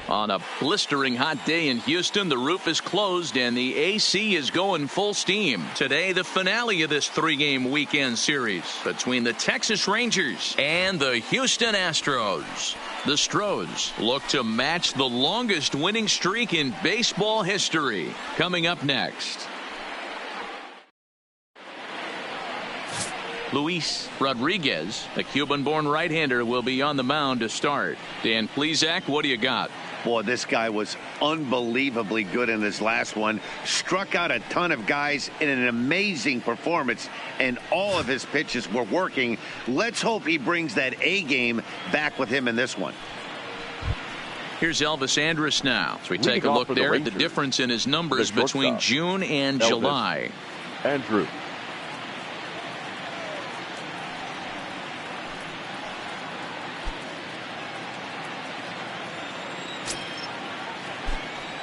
On a blistering hot day in Houston, the roof is closed and the AC is going full steam. Today, the finale of this 3-game weekend series between the Texas Rangers and the Houston Astros. The Stros look to match the longest winning streak in baseball history. Coming up next. Luis Rodriguez, a Cuban-born right-hander, will be on the mound to start. Dan Plesac, what do you got? Boy, this guy was unbelievably good in his last one. Struck out a ton of guys in an amazing performance, and all of his pitches were working. Let's hope he brings that A game back with him in this one. Here's Elvis Andrus now. So we take a look there at the difference in his numbers between June and July. Andrew.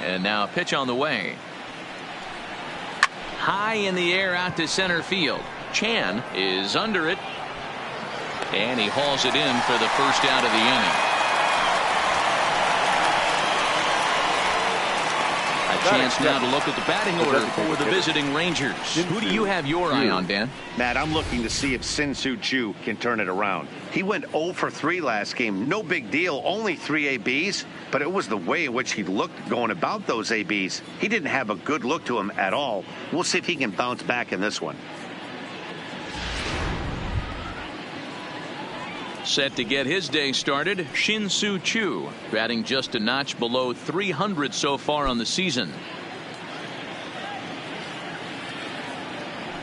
And now a pitch on the way. High in the air out to center field. Chan is under it. And he hauls it in for the first out of the inning. A chance now to look at the batting order for the visiting Rangers. Who do you have your eye on, Dan? Matt, I'm looking to see if Shin-Soo Choo can turn it around. He went 0 for 3 last game. No big deal, only 3 ABs, but it was the way in which he looked going about those ABs. He didn't have a good look to him at all. We'll see if he can bounce back in this one. Set to get his day started, Shin-Soo Choo, batting just a notch below 300 so far on the season.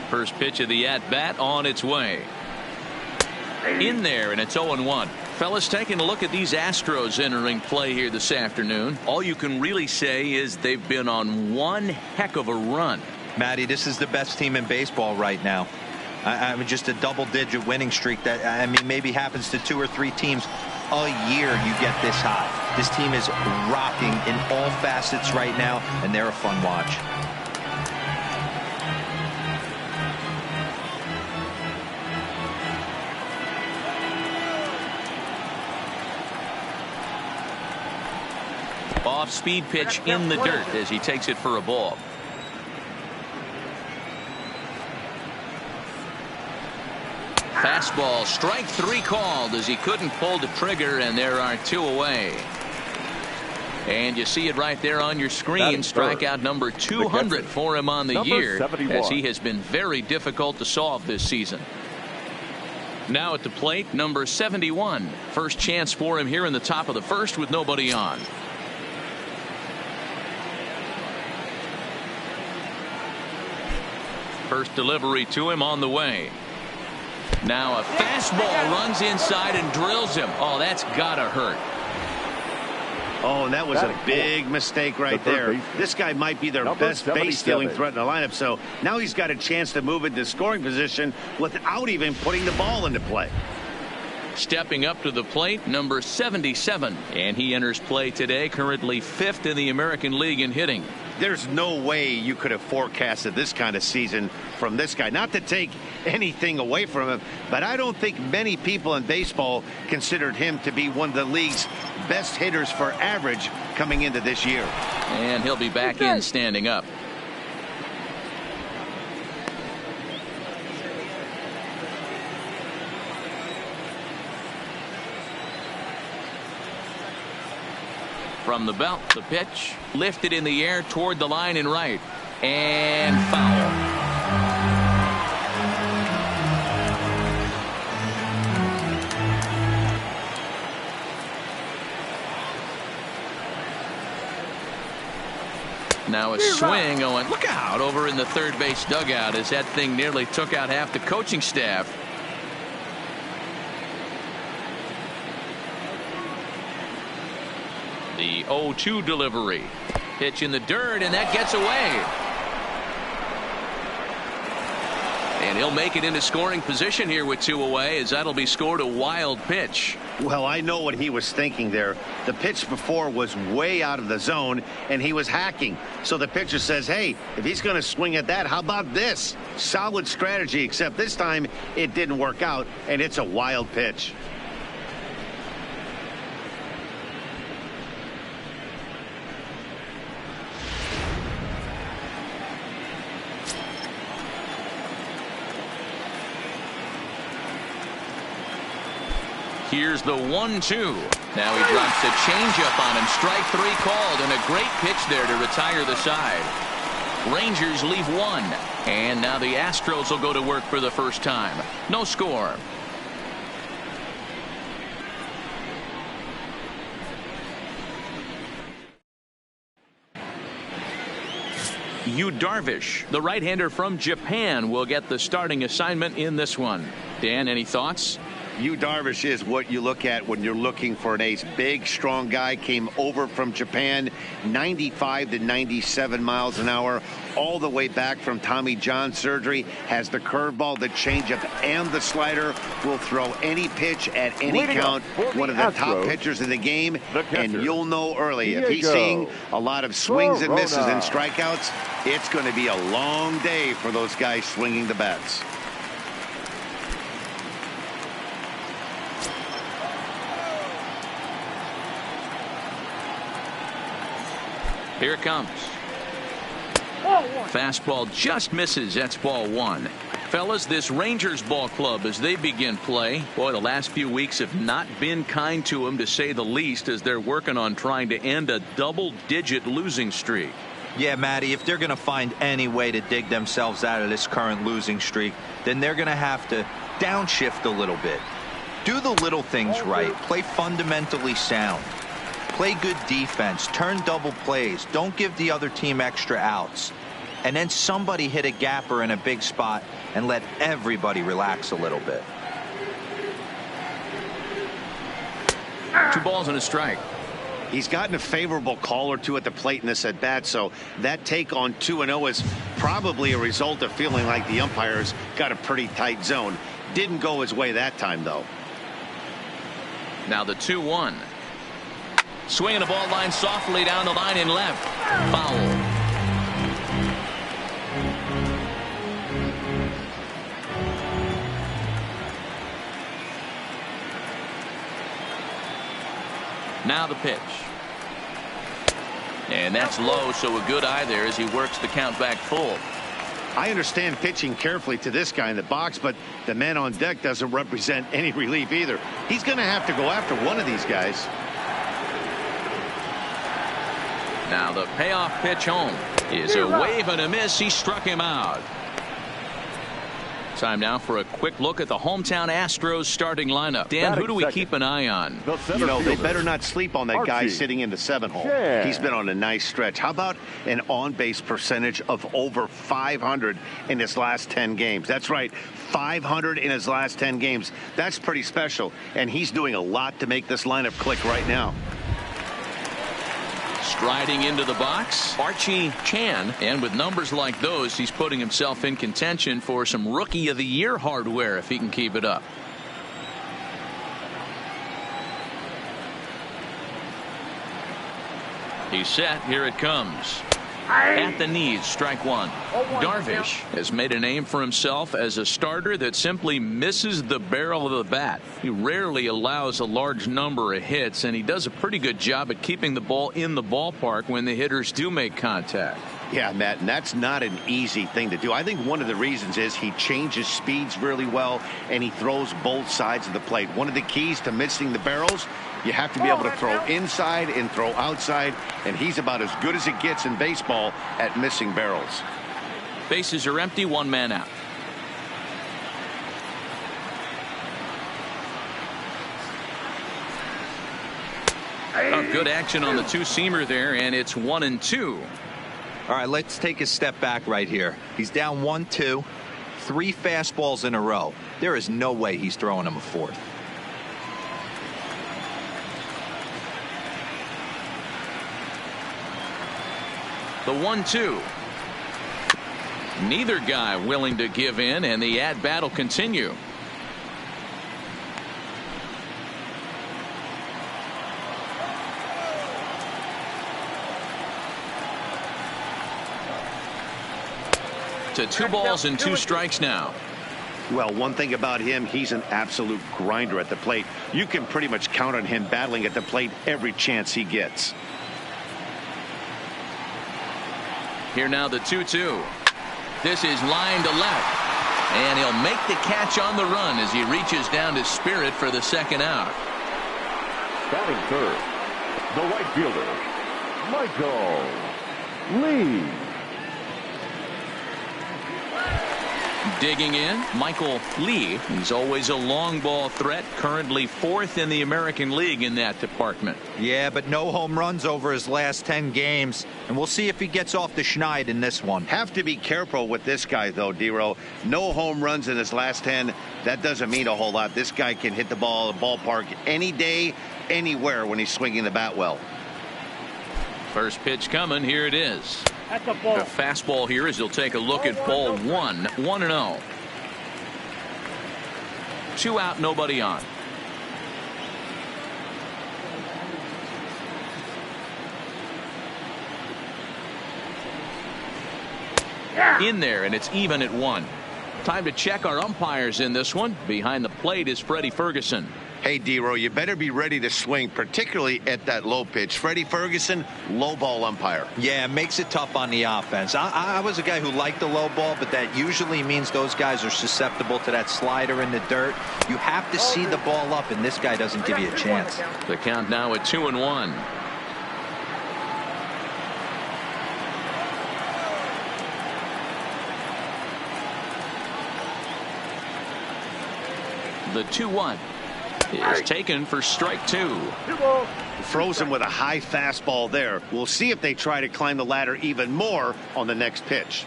First pitch of the at-bat on its way. In there, and it's 0-1. Fellas, taking a look at these Astros entering play here this afternoon. All you can really say is they've been on one heck of a run. Matty, this is the best team in baseball right now. I mean, just a double-digit winning streak that, I mean, maybe happens to 2 or 3 teams a year. You get this high. This team is rocking in all facets right now, and they're a fun watch. Off-speed pitch in the dirt as he takes it for a ball. Fastball, strike 3 called as he couldn't pull the trigger, and there are 2 away. And you see it right there on your screen. Strikeout number 200 for him on the year, 71. As he has been very difficult to solve this season. Now at the plate, number 71. First chance for him here in the top of the first with nobody on. First delivery to him on the way. Now a fastball runs inside and drills him. Oh, that's gotta hurt. Oh, and that was a big mistake right there. This guy might be their best base stealing threat in the lineup. So now he's got a chance to move into scoring position without even putting the ball into play. Stepping up to the plate, number 77. And he enters play today, currently 5th in the American League in hitting. There's no way you could have forecasted this kind of season from this guy. Not to take anything away from him, but I don't think many people in baseball considered him to be one of the league's best hitters for average coming into this year. And he'll be back in standing up. From the belt, the pitch lifted in the air toward the line and right, and foul. Now a swing going, look out, over in the third base dugout as that thing nearly took out half the coaching staff. The 0-2 delivery. Pitch in the dirt, and that gets away. And he'll make it into scoring position here with 2 away, as that'll be scored a wild pitch. Well, I know what he was thinking there. The pitch before was way out of the zone, and he was hacking. So the pitcher says, hey, if he's going to swing at that, how about this? Solid strategy, except this time it didn't work out, and it's a wild pitch. Here's the 1-2. Now he drops a changeup on him. Strike 3 called, and a great pitch there to retire the side. Rangers leave 1. And now the Astros will go to work for the first time. No score. Yu Darvish, the right-hander from Japan, will get the starting assignment in this one. Dan, any thoughts? Yu Darvish is what you look at when you're looking for an ace. Big, strong guy, came over from Japan, 95 to 97 miles an hour, all the way back from Tommy John surgery, has the curveball, the changeup, and the slider, will throw any pitch at any count. One of the top pitchers in the game, and you'll know early. If he's seeing a lot of swings and misses and strikeouts, it's going to be a long day for those guys swinging the bats. Here it comes. Fastball just misses. That's ball 1. Fellas, this Rangers ball club, as they begin play, boy, the last few weeks have not been kind to them, to say the least, as they're working on trying to end a double-digit losing streak. Yeah, Matty, if they're going to find any way to dig themselves out of this current losing streak, then they're going to have to downshift a little bit. Do the little things right. Play fundamentally sound. Play good defense. Turn double plays. Don't give the other team extra outs. And then somebody hit a gapper in a big spot and let everybody relax a little bit. 2 balls and a strike. He's gotten a favorable call or two at the plate in this at bat, so that take on 2-0 is probably a result of feeling like the umpires got a pretty tight zone. Didn't go his way that time, though. Now the 2-1. Swinging a ball line softly down the line in left. Foul. Now the pitch. And that's low, so a good eye there as he works the count back full. I understand pitching carefully to this guy in the box, but the man on deck doesn't represent any relief either. He's going to have to go after one of these guys. Now the payoff pitch home is a wave and a miss. He struck him out. Time now for a quick look at the hometown Astros starting lineup. Dan, who do we keep an eye on? You know, they better not sleep on that guy sitting in the 7-hole. He's been on a nice stretch. How about an on-base percentage of over 500 in his last 10 games? That's right, 500 in his last 10 games. That's pretty special, and he's doing a lot to make this lineup click right now. Striding into the box, Archie Chan, and with numbers like those, he's putting himself in contention for some Rookie of the Year hardware if he can keep it up. He's set. Here it comes. At the knees, strike 1. Darvish has made a name for himself as a starter that simply misses the barrel of the bat. He rarely allows a large number of hits, and he does a pretty good job at keeping the ball in the ballpark when the hitters do make contact. Yeah, Matt, and that's not an easy thing to do. I think one of the reasons is he changes speeds really well, and he throws both sides of the plate. One of the keys to missing the barrels, you have to be able to throw inside and throw outside, and he's about as good as it gets in baseball at missing barrels. Bases are empty, 1 man out. Good action on the 2-seamer there, and it's 1-2. All right, let's take a step back right here. He's down 1-2, 3 fastballs in a row. There is no way he's throwing him a 4th. The 1-2. Neither guy willing to give in, and the at-bat will continue. To 2 balls and 2 strikes now. Well, one thing about him, he's an absolute grinder at the plate. You can pretty much count on him battling at the plate every chance he gets. Here now the 2-2. This is line to left. And he'll make the catch on the run as he reaches down to Spirit for the second out. Batting third, the right fielder, Michael Lee. Digging in, Michael Lee. He's always a long ball threat, currently 4th in the American League in that department. Yeah, but no home runs over his last 10 games, and we'll see if he gets off the schneid in this one. Have to be careful with this guy, though, Dero. No home runs in his last 10. That doesn't mean a whole lot. This guy can hit the ball at the ballpark any day, anywhere when he's swinging the bat well. First pitch coming. Here it is. The fastball here as he'll take a look at ball 1. 1-0. 2 out, nobody on. In there, and it's even at 1. Time to check our umpires in this one. Behind the plate is Freddie Ferguson. Hey, Dero, you better be ready to swing, particularly at that low pitch. Freddie Ferguson, low ball umpire. Yeah, it makes it tough on the offense. I was a guy who liked the low ball, but that usually means those guys are susceptible to that slider in the dirt. You have to see the ball up, and this guy doesn't give you a chance. The count now at 2-1. The 2-1 is taken for strike 2. Frozen with a high fastball there. We'll see if they try to climb the ladder even more on the next pitch.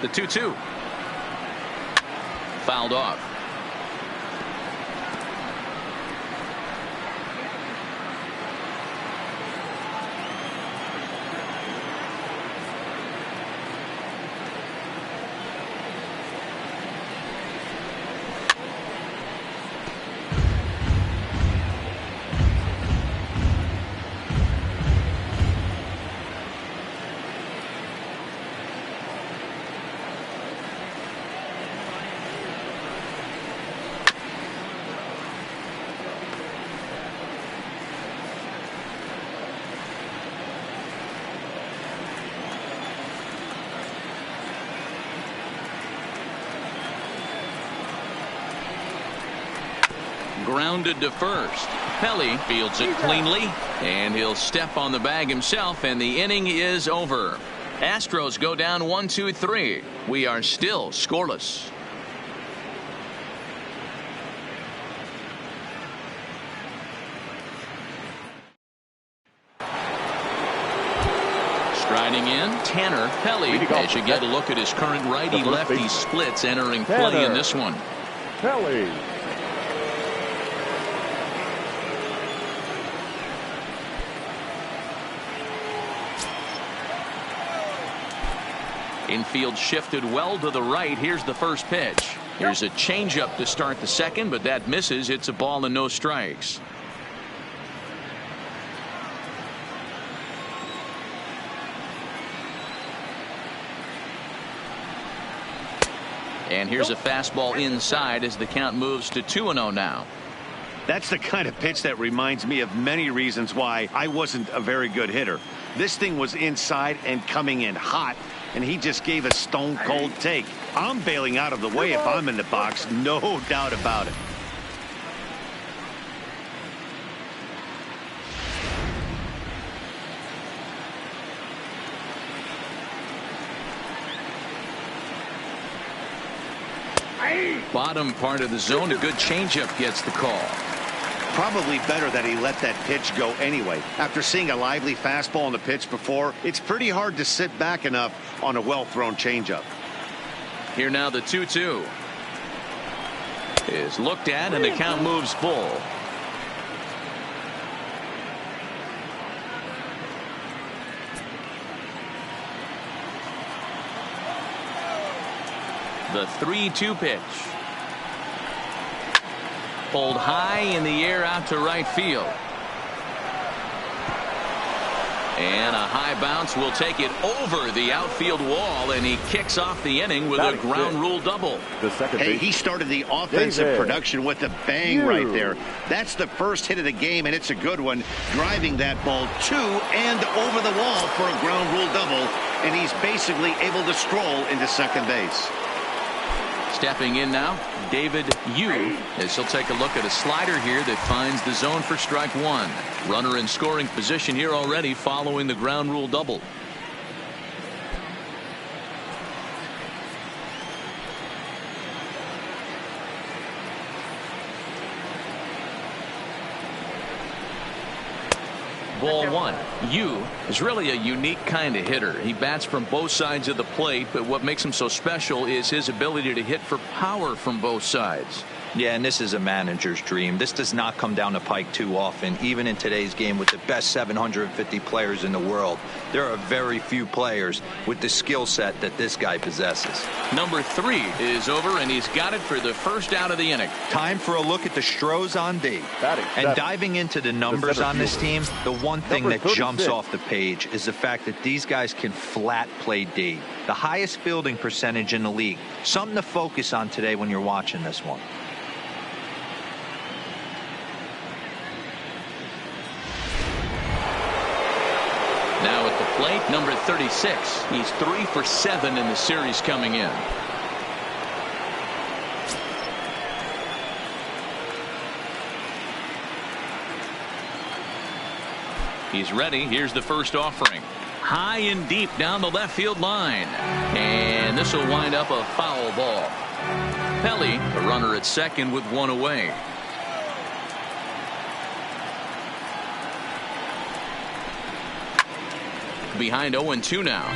The 2-2. Fouled off. Grounded to first. Pelly fields it cleanly, and he'll step on the bag himself, and the inning is over. Astros go down 1-2-3. We are still scoreless. Striding in, Tanner Pelly, as you get a look at his current righty-lefty splits entering play in this one. Pelly. Infield shifted well to the right. Here's the first pitch. Here's a changeup to start the second, but that misses. It's a ball and no strikes. And here's a fastball inside as the count moves to 2-0 now. That's the kind of pitch that reminds me of many reasons why I wasn't a very good hitter. This thing was inside and coming in hot, and he just gave a stone cold take. I'm bailing out of the way if I'm in the box, no doubt about it. Bottom part of the zone, a good changeup gets the call. Probably better that he let that pitch go anyway. After seeing a lively fastball on the pitch before, it's pretty hard to sit back enough on a well-thrown changeup. Here now the 2-2 is looked at, and the count moves full. The 3-2 pitch. Pulled high in the air out to right field. And a high bounce will take it over the outfield wall, and he kicks off the inning with a ground rule double. Hey, he started the offensive production with a bang right there. That's the first hit of the game, and it's a good one, driving that ball to and over the wall for a ground rule double, and he's basically able to stroll into second base. Stepping in now, David Yu, as he'll take a look at a slider here that finds the zone for strike one. Runner in scoring position here already following the ground rule double. Ball one. Yu is really a unique kind of hitter. He bats from both sides of the plate, but what makes him so special is his ability to hit for power from both sides. Yeah, and this is a manager's dream. This does not come down the pike too often, even in today's game with the best 750 players in the world. There are very few players with the skill set that this guy possesses. Number 3 is over, and he's got it for the first out of the inning. Time for a look at the Astros on D. And diving into the numbers on this team, the one thing that jumps off the page is the fact that these guys can flat play D. The highest fielding percentage in the league. Something to focus on today when you're watching this one. Now at the plate, number 36. He's 3 for 7 in the series coming in. He's ready. Here's the first offering. High and deep down the left field line. And this will wind up a foul ball. Pelly, the runner at second with one away. Behind 0-2 now.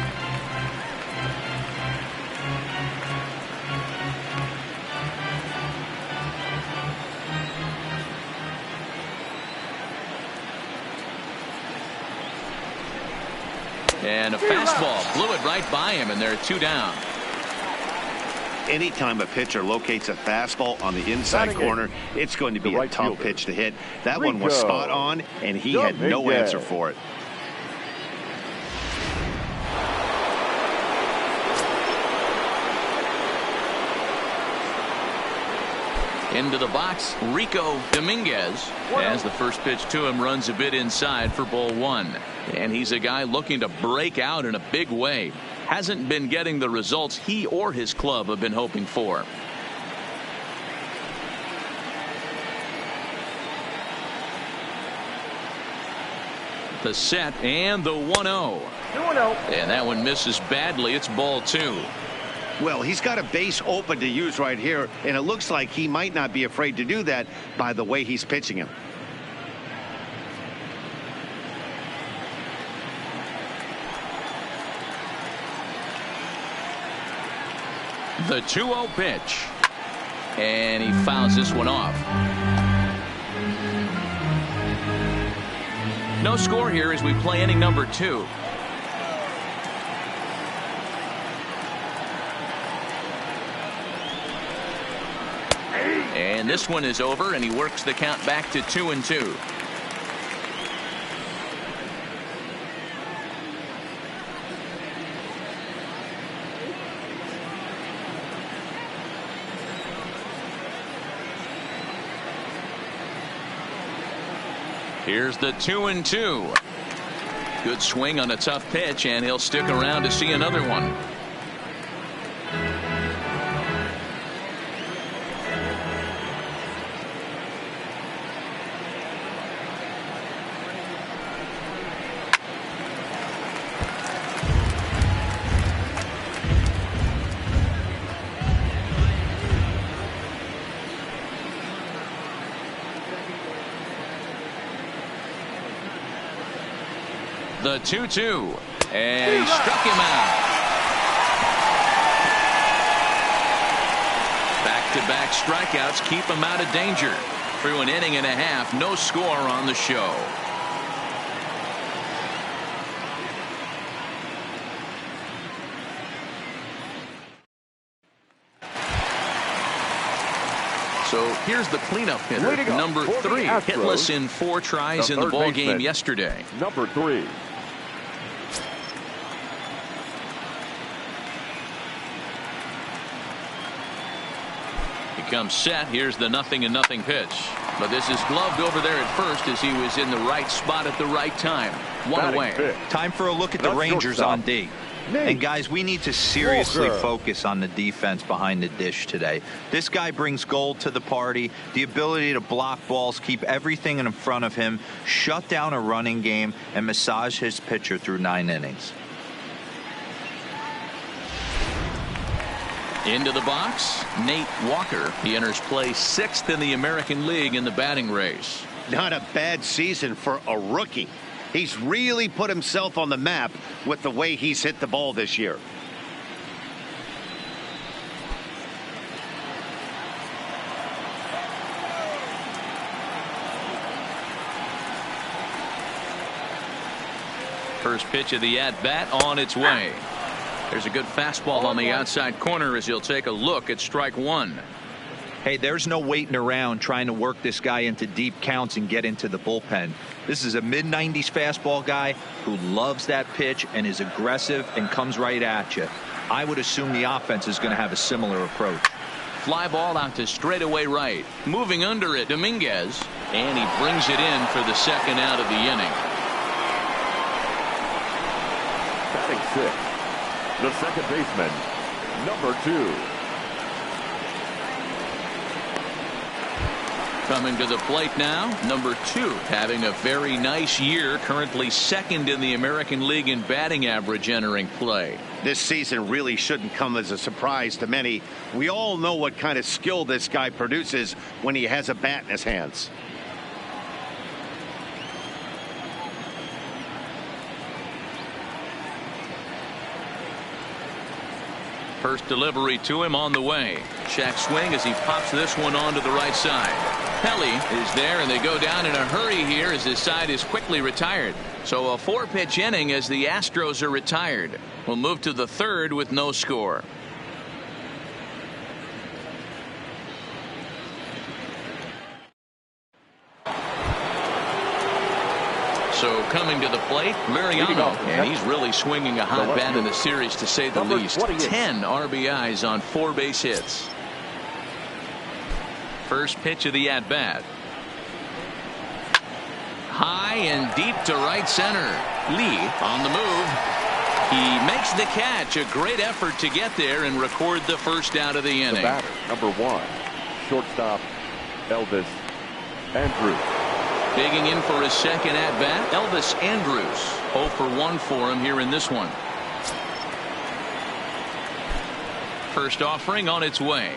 And a fastball blew it right by him, and there are 2 down. Anytime a pitcher locates a fastball on the inside corner, it's going to be a tough pitch to hit. That one was spot on, and he had no answer for it. Into the box, Rico Dominguez, as the first pitch to him runs a bit inside for ball 1. And he's a guy looking to break out in a big way. Hasn't been getting the results he or his club have been hoping for. The set and the 1-0. And that one misses badly. It's ball 2. Well, he's got a base open to use right here, and it looks like he might not be afraid to do that by the way he's pitching him. The 2-0 pitch. And he fouls this one off. No score here as we play inning number 2. And this one is over, and he works the count back to 2-2. Here's the 2-2. Good swing on a tough pitch, and he'll stick around to see another one. The 2-2, and he struck him out. Back-to-back strikeouts keep him out of danger. Through an inning and a half, no score on the show. So here's the cleanup hitter, number 3, hitless in 4 tries in the ball game yesterday. Number 3. comes set. Here's the 0-0 pitch. But this is gloved over there at first as he was in the right spot at the right time. One away. Time for a look at the Rangers on D. And guys, we need to seriously focus on the defense behind the dish today. This guy brings gold to the party, the ability to block balls, keep everything in front of him, shut down a running game, and massage his pitcher through 9 innings. Into the box, Nate Walker. He enters play 6th in the American League in the batting race. Not a bad season for a rookie. He's really put himself on the map with the way he's hit the ball this year. First pitch of the at-bat on its way. There's a good fastball on the outside corner as he'll take a look at strike 1. Hey, there's no waiting around trying to work this guy into deep counts and get into the bullpen. This is a mid-90s fastball guy who loves that pitch and is aggressive and comes right at you. I would assume the offense is going to have a similar approach. Fly ball out to straightaway right. Moving under it, Dominguez. And he brings it in for the second out of the inning. Batting 6th, the second baseman, number 2. Coming to the plate now, number 2, having a very nice year, currently 2nd in the American League in batting average entering play. This season really shouldn't come as a surprise to many. We all know what kind of skill this guy produces when he has a bat in his hands. First delivery to him on the way. Check swing as he pops this one onto the right side. Pelly is there, and they go down in a hurry here as his side is quickly retired. So a 4-pitch inning as the Astros are retired. We'll move to the 3rd with no score. So coming to the plate, Mariano, and he's really swinging a hot bat in the series to say the least. 10 RBIs on 4 base hits. First pitch of the at-bat. High and deep to right center. Lee on the move. He makes the catch. A great effort to get there and record the first out of the inning. The batter, number 1, shortstop, Elvis Andrus. Digging in for his second at-bat, Elvis Andrus. 0 for 1 for him here in this one. First offering on its way.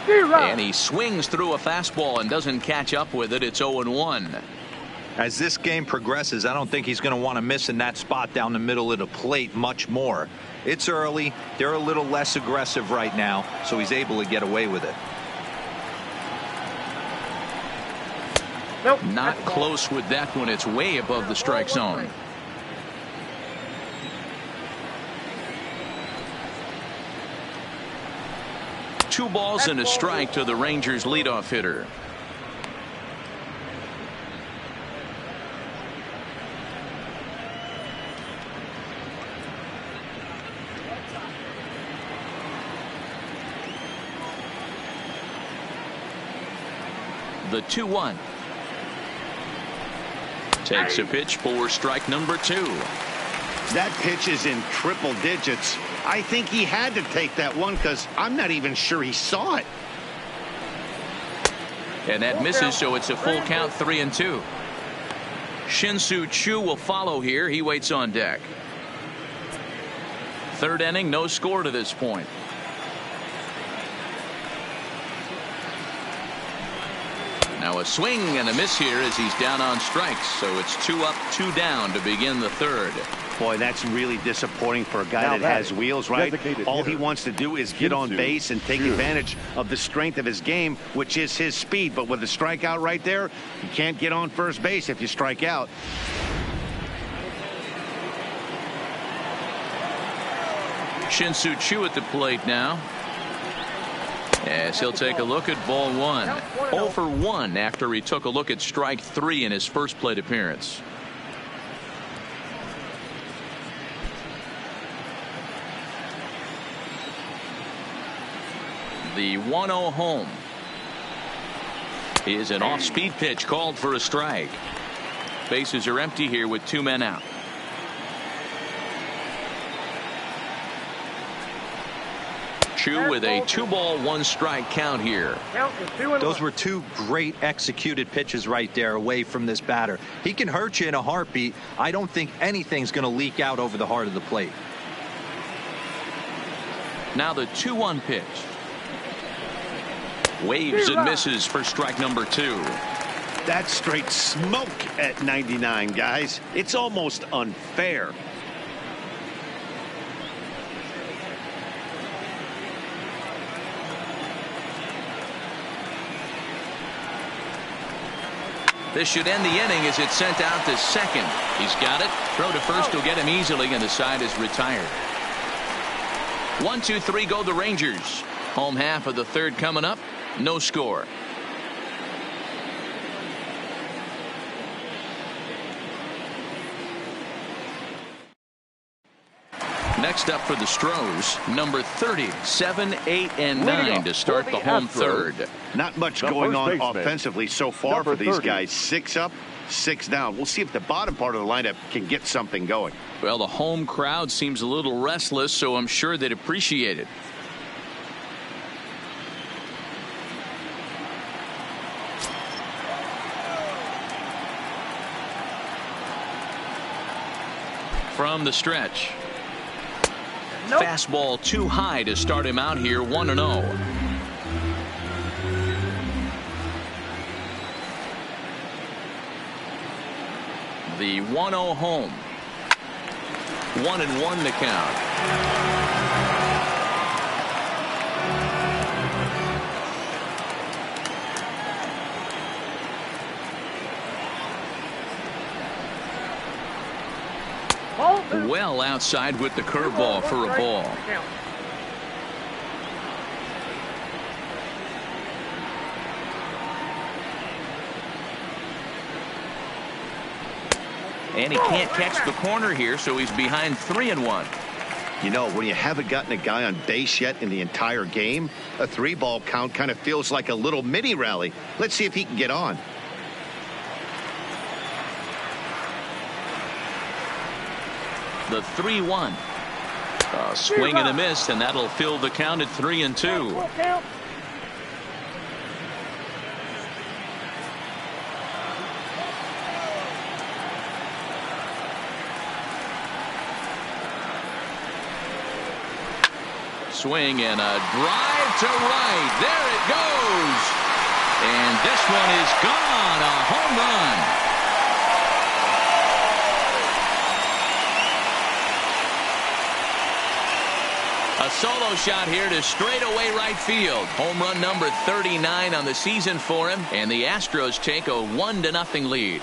And he swings through a fastball and doesn't catch up with it. It's 0-1. As this game progresses, I don't think he's going to want to miss in that spot down the middle of the plate much more. It's early. They're a little less aggressive right now, so he's able to get away with it. Nope. Not close with that one. It's way above the strike zone. Two balls and a strike to the Rangers leadoff hitter. The 2-1. Takes a pitch for strike number 2. That pitch is in triple digits. I think he had to take that one because I'm not even sure he saw it. And that misses, so it's a full count, 3-2. Shin-Soo Choo will follow here. He waits on deck. 3rd inning, no score to this point. Now a swing and a miss here as he's down on strikes. So it's 2 up, 2 down to begin the 3rd. Boy, that's really disappointing for a guy that has wheels, right? All he wants to do is get on base and take advantage of the strength of his game, which is his speed. But with a strikeout right there, you can't get on first base if you strike out. Shin-Soo Choo at the plate now. As he'll take a look at ball 1. 0 for 1 after he took a look at strike 3 in his first plate appearance. The 1-0 home is an off-speed pitch called for a strike. Bases are empty here with 2 men out. Chu with a 2-ball 1-strike count here. Those were 2 great executed pitches right there away from this batter. He can hurt you in a heartbeat. I don't think anything's going to leak out over the heart of the plate. Now the 2-1 pitch. Waves and misses for strike number 2. That's straight smoke at 99, guys. It's almost unfair. This should end the inning as it's sent out to second. He's got it. Throw to first will get him easily, and the side is retired. 1, 2, 3 go the Rangers. Home half of the third coming up. No score. Next up for the Astros, number 30, 7, 8, and 9 to start the home third. Not much going on offensively so far for these guys. 6 up, 6 down. We'll see if the bottom part of the lineup can get something going. Well, the home crowd seems a little restless, so I'm sure they'd appreciate it. From the stretch. Nope. Fastball too high to start him out here. 1-0. The 1-0 home. 1-1 to count. Well outside with the curveball for a ball. And he can't catch the corner here, so he's behind 3-1. You know, when you haven't gotten a guy on base yet in the entire game, a 3-ball count kind of feels like a little mini rally. Let's see if he can get on. The 3-1. A swing and a miss, and that'll fill the count at 3-2. Swing and a drive to right. There it goes. And this one is gone. A home run. A solo shot here to straightaway right field. Home run number 39 on the season for him, and the Astros take a 1-0 lead.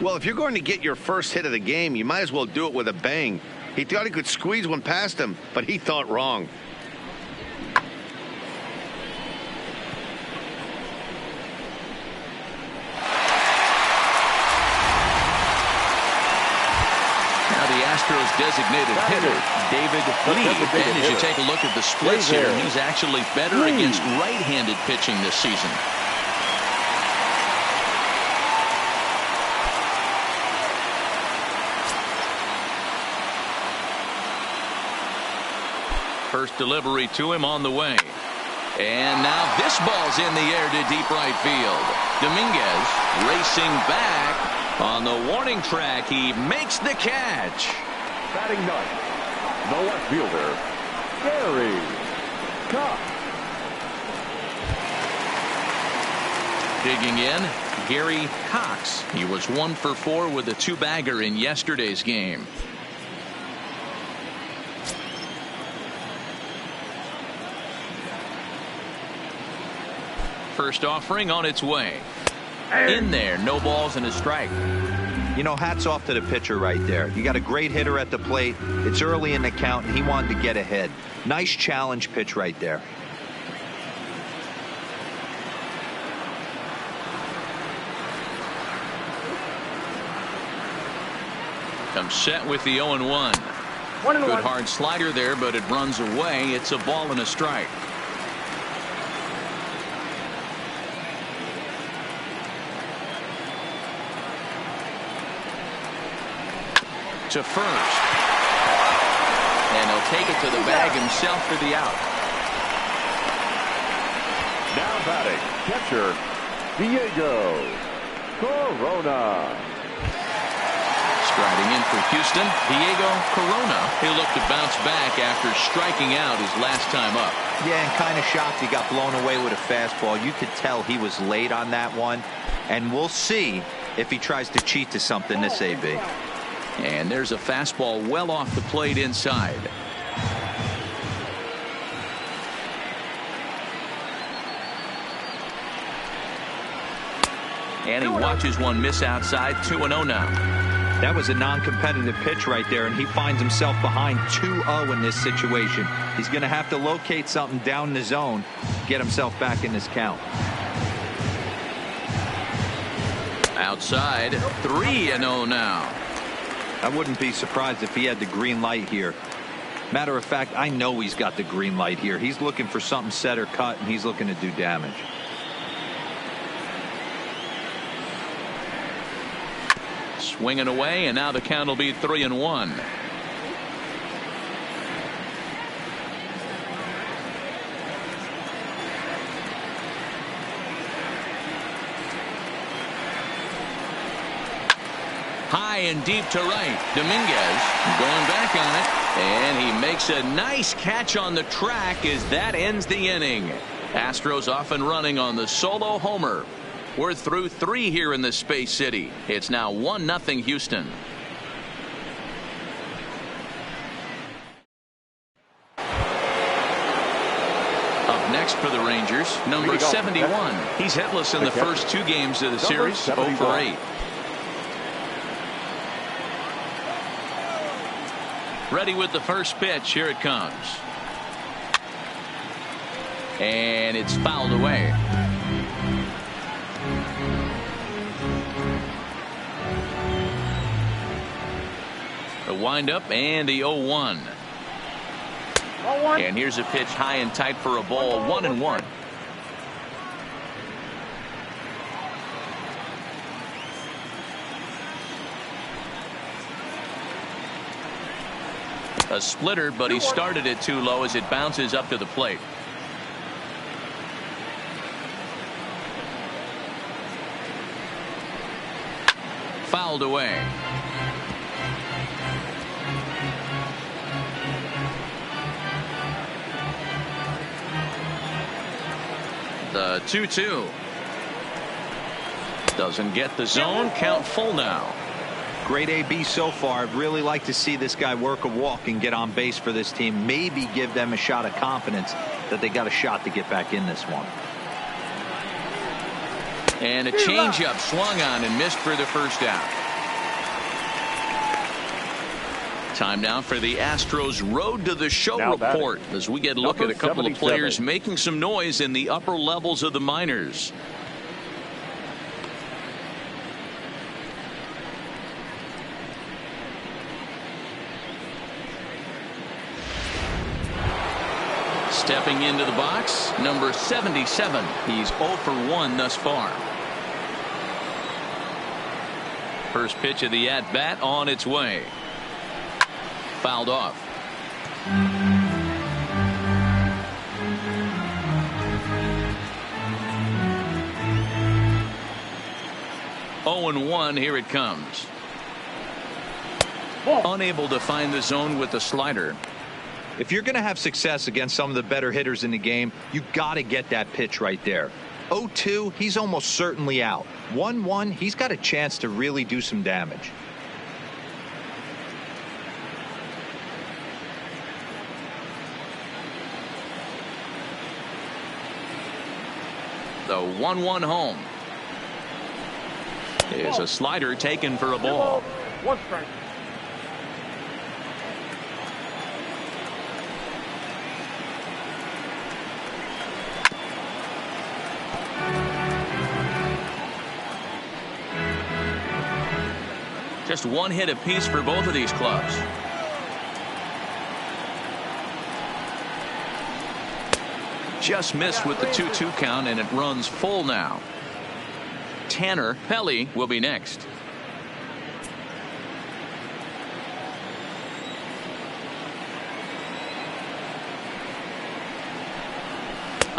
Well, if you're going to get your first hit of the game, you might as well do it with a bang. He thought he could squeeze one past him, but he thought wrong. Now the Astros designated hitter, David Lee. And as you take a look at the splits here, he's actually better against right-handed pitching this season. First delivery to him on the way. And now this ball's in the air to deep right field. Dominguez racing back on the warning track. He makes the catch. Batting ninth, the left fielder, Gary Cox. Digging in, Gary Cox. He was 1 for 4 with a 2-bagger in yesterday's game. First offering on its way. In there, no balls and a strike. You know, hats off to the pitcher right there. You got a great hitter at the plate. It's early in the count, and he wanted to get ahead. Nice challenge pitch right there. Comes set with the 0-1. Good hard slider there, but it runs away. It's a ball and a strike. To first. And he'll take it to the bag himself for the out. Now batting, catcher, Diego Corona. Striding in for Houston, Diego Corona. He'll look to bounce back after striking out his last time up. Yeah, and kind of shocked he got blown away with a fastball. You could tell he was late on that one. And we'll see if he tries to cheat to something this AB. And there's a fastball well off the plate inside. And he watches one miss outside. 2-0 now. That was a non-competitive pitch right there, and he finds himself behind 2-0 in this situation. He's going to have to locate something down the zone, get himself back in this count. Outside, 3-0 now. I wouldn't be surprised if he had the green light here. Matter of fact, I know he's got the green light here. He's looking for something set or cut, and he's looking to do damage. Swinging away, and now the count will be 3-1. High and deep to right. Dominguez going back on it, and he makes a nice catch on the track as that ends the inning. Astros off and running on the solo homer. We're through 3 here in the Space City. It's now 1-0 Houston. Up next for the Rangers, number 71. He's hitless in the first 2 games of the series, 0 for 8. Ready with the first pitch. Here it comes. And it's fouled away. The windup and the 0-1. And here's a pitch high and tight for a ball. 1-1. A splitter, but he started it too low as it bounces up to the plate. Fouled away. The 2-2. Doesn't get the zone. Count full now. Great AB so far. I'd really like to see this guy work a walk and get on base for this team. Maybe give them a shot of confidence that they got a shot to get back in this one. And a changeup swung on and missed for the first out. Time now for the Astros Road to the Show report as we get a look at a couple of players making some noise in the upper levels of the minors. Stepping into the box, number 77. He's 0 for 1 thus far. First pitch of the at-bat on its way. Fouled off. Oh and 1. Here it comes. Unable to find the zone with the slider. If you're going to have success against some of the better hitters in the game, you got to get that pitch right there. 0-2, he's almost certainly out. 1-1, he's got a chance to really do some damage. The 1-1 home. is a slider taken for a ball. 1 strike. Just 1 hit apiece for both of these clubs. Just missed with the 2-2 count, and it runs full now. Tanner Pelly will be next.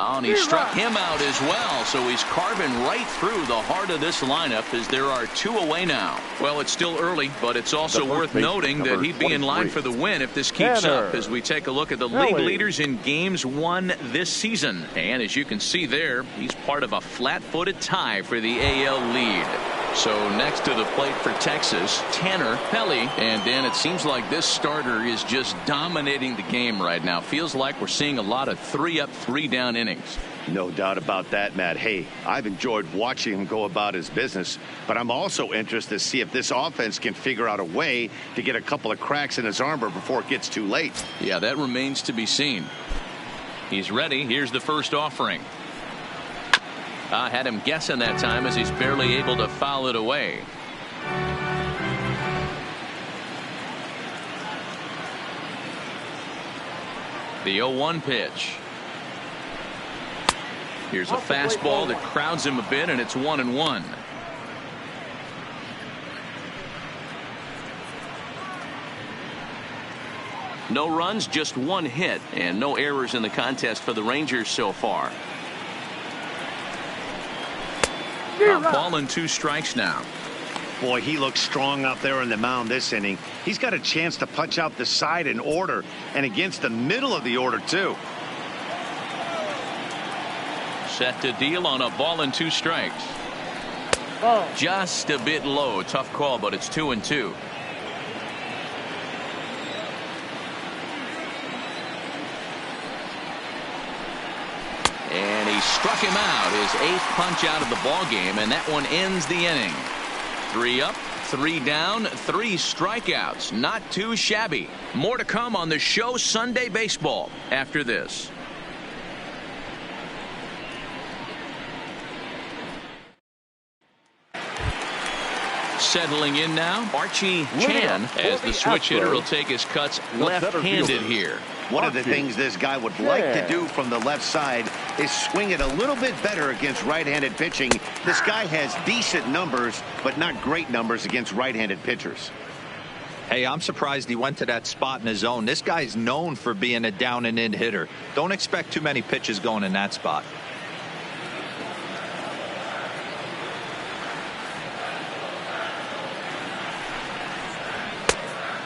Oh, and he struck him out as well, so he's carving right through the heart of this lineup as there are 2 away now. Well, it's still early, but it's also worth noting that he'd be in line for the win if this keeps up as we take a look at the league leaders in games won this season. And as you can see there, he's part of a flat-footed tie for the AL lead. So next to the plate for Texas, Tanner Pelly. And Dan, it seems like this starter is just dominating the game right now. Feels like we're seeing a lot of 3-up, 3-down innings. No doubt about that, Matt. Hey, I've enjoyed watching him go about his business, but I'm also interested to see if this offense can figure out a way to get a couple of cracks in his armor before it gets too late. Yeah, that remains to be seen. He's ready. Here's the first offering. I had him guessing that time as he's barely able to foul it away. The 0-1 pitch. Here's a fastball that crowds him a bit, and it's 1-1. No runs, just 1 hit, and no errors in the contest for the Rangers so far. Ball and 2 strikes now. Boy, he looks strong out there on the mound this inning. He's got a chance to punch out the side in order and against the middle of the order, too. Set to deal on a ball and 2 strikes. Just a bit low. Tough call, but it's 2-2. And he struck him out, his 8th punch out of the ball game, and that one ends the inning. 3 up, 3 down, 3 strikeouts. Not too shabby. More to come on the show Sunday Baseball after this. Settling in now, Archie Chan, as the switch hitter will take his cuts left-handed here. One of the things this guy would like to do from the left side is swing it a little bit better against right-handed pitching. This guy has decent numbers, but not great numbers against right-handed pitchers. Hey, I'm surprised he went to that spot in his zone. This guy's known for being a down-and-in hitter. Don't expect too many pitches going in that spot.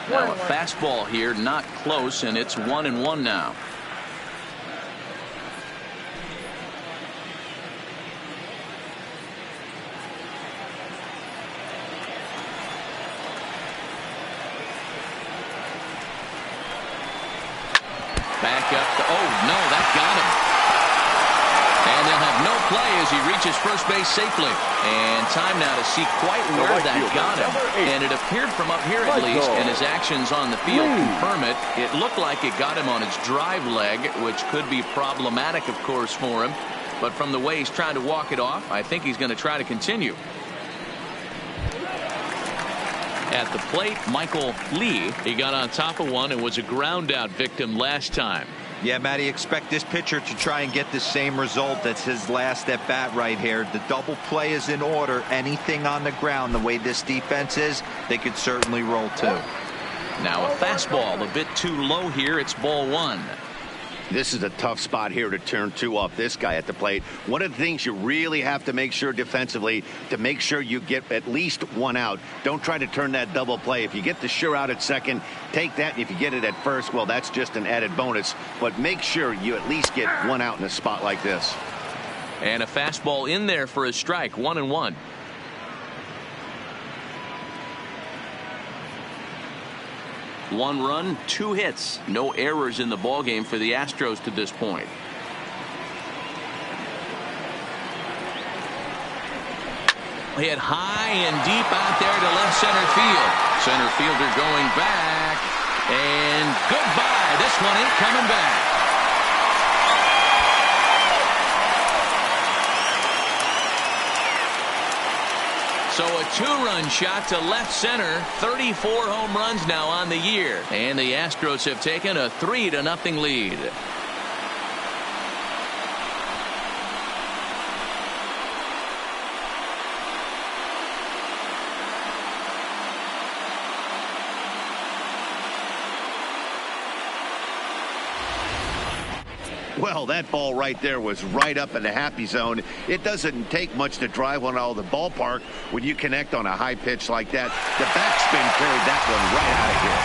Now a fastball here, not close, and it's 1-1 now. Back up to, oh no, that got him. And they'll have no play as he reaches first base safely. And time now to see quite where that got him. And it appeared from up here at least, and his actions on the field confirm it. It looked like it got him on his drive leg, which could be problematic, of course, for him. But from the way he's trying to walk it off, I think he's going to try to continue. At the plate, Michael Lee. He got on top of one and was a ground out victim last time. Yeah, Matty, expect this pitcher to try and get the same result. That's his last at bat right here. The double play is in order. Anything on the ground, the way this defense is, they could certainly roll too. Now a fastball a bit too low here. It's ball 1. This is a tough spot here to turn 2 off this guy at the plate. One of the things you really have to make sure defensively, to make sure you get at least 1 out. Don't try to turn that double play. If you get the sure out at second, take that. If you get it at first, well, that's just an added bonus. But make sure you at least get 1 out in a spot like this. And a fastball in there for a strike. 1-1. One run, 2 hits, no errors in the ballgame for the Astros to this point. hit high and deep out there to left center field. Center fielder going back. And goodbye. This one ain't coming back. So a 2-run shot to left center. 34 home runs now on the year. And the Astros have taken a 3-0 lead. Well, that ball right there was right up in the happy zone. It doesn't take much to drive one out of the ballpark when you connect on a high pitch like that. The backspin carried that one right out of here.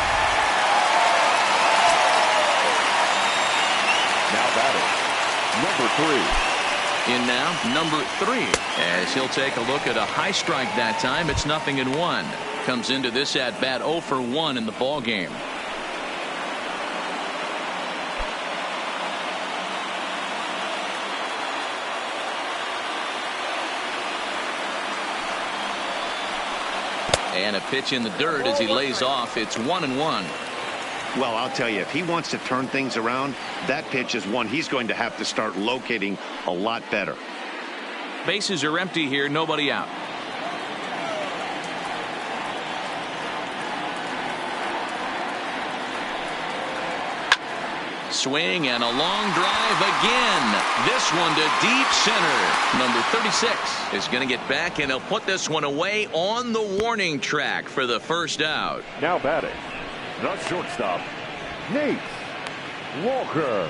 Now batting, number 3. In now, number 3. As he'll take a look at a high strike that time. It's 0-1. Comes into this at bat 0 for 1 in the ball game. And a pitch in the dirt as he lays off. It's 1-1. Well, I'll tell you, if he wants to turn things around, that pitch is one he's going to have to start locating a lot better. Bases are empty here. Nobody out. Swing and a long drive again. This one to deep center. Number 36 is going to get back, and he'll put this one away on the warning track for the first out. Now batting, the shortstop, Nate Walker.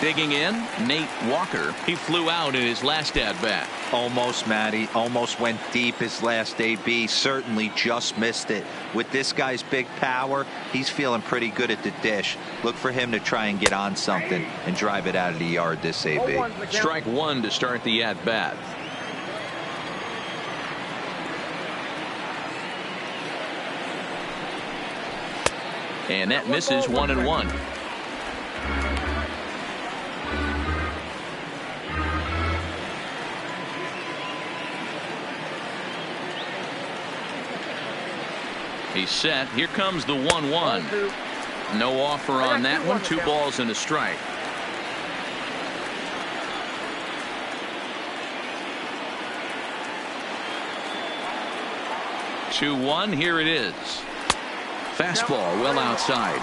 Digging in, Nate Walker. He flew out in his last at-bat. Almost, Matty. Almost went deep his last AB. Certainly just missed it. With this guy's big power, he's feeling pretty good at the dish. Look for him to try and get on something and drive it out of the yard this AB. Strike 1 to start the at-bat. And that misses 1-1. He's set. Here comes the 1-1. No offer on that one. 2 balls and a strike. Two-1. Here it is. Fastball well outside.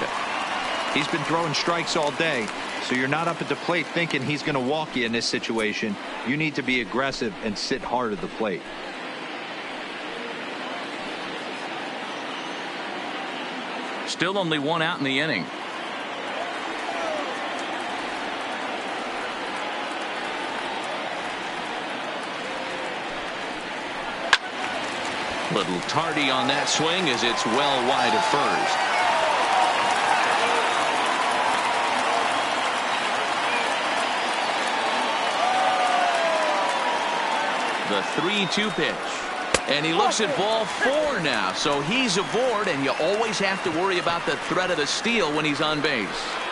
He's been throwing strikes all day, so you're not up at the plate thinking he's going to walk you in this situation. You need to be aggressive and sit hard at the plate. Still only 1 out in the inning. Little tardy on that swing as it's well wide of first. The 3-2 pitch. And he looks at ball 4 now. So he's aboard, and you always have to worry about the threat of the steal when he's on base.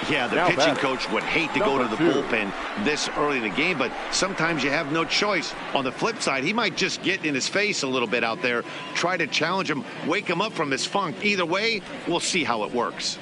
Yeah, the pitching coach would hate to go to the bullpen this early in the game, but sometimes you have no choice. On the flip side, he might just get in his face a little bit out there, try to challenge him, wake him up from his funk. Either way, we'll see how it works.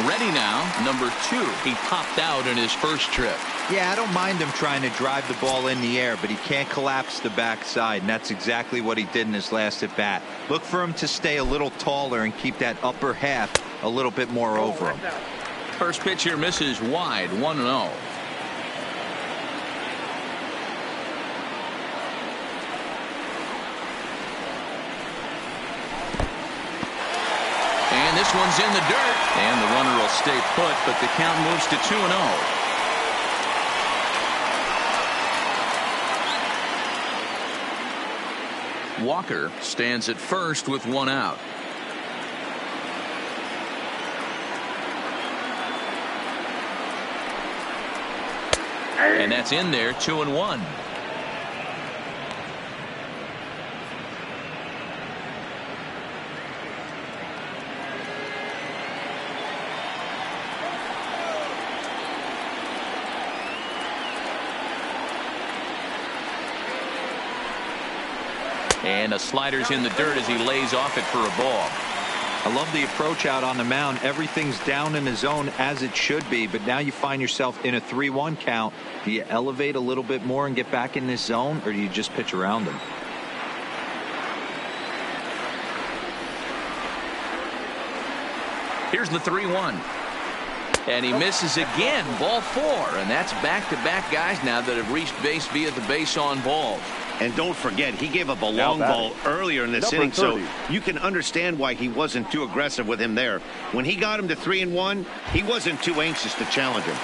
Ready now, number 2. He popped out in his first trip. Yeah, I don't mind him trying to drive the ball in the air, but he can't collapse the backside, and that's exactly what he did in his last at bat. Look for him to stay a little taller and keep that upper half a little bit more over him. First pitch here misses wide. 1-0. And this one's in the dirt, and the runner will stay put, but the count moves to 2-0. Walker stands at first with 1 out. And that's in there. 2-1. And a slider's in the dirt as he lays off it for a ball. I love the approach out on the mound. Everything's down in the zone as it should be, but now you find yourself in a 3-1 count. Do you elevate a little bit more and get back in this zone, or do you just pitch around him? Here's the 3-1. And he misses again. Ball 4. And that's back-to-back guys now that have reached base via the base on balls. And don't forget, he gave up a long ball earlier in this inning, so you can understand why he wasn't too aggressive with him there. When he got him to 3-1, he wasn't too anxious to challenge him.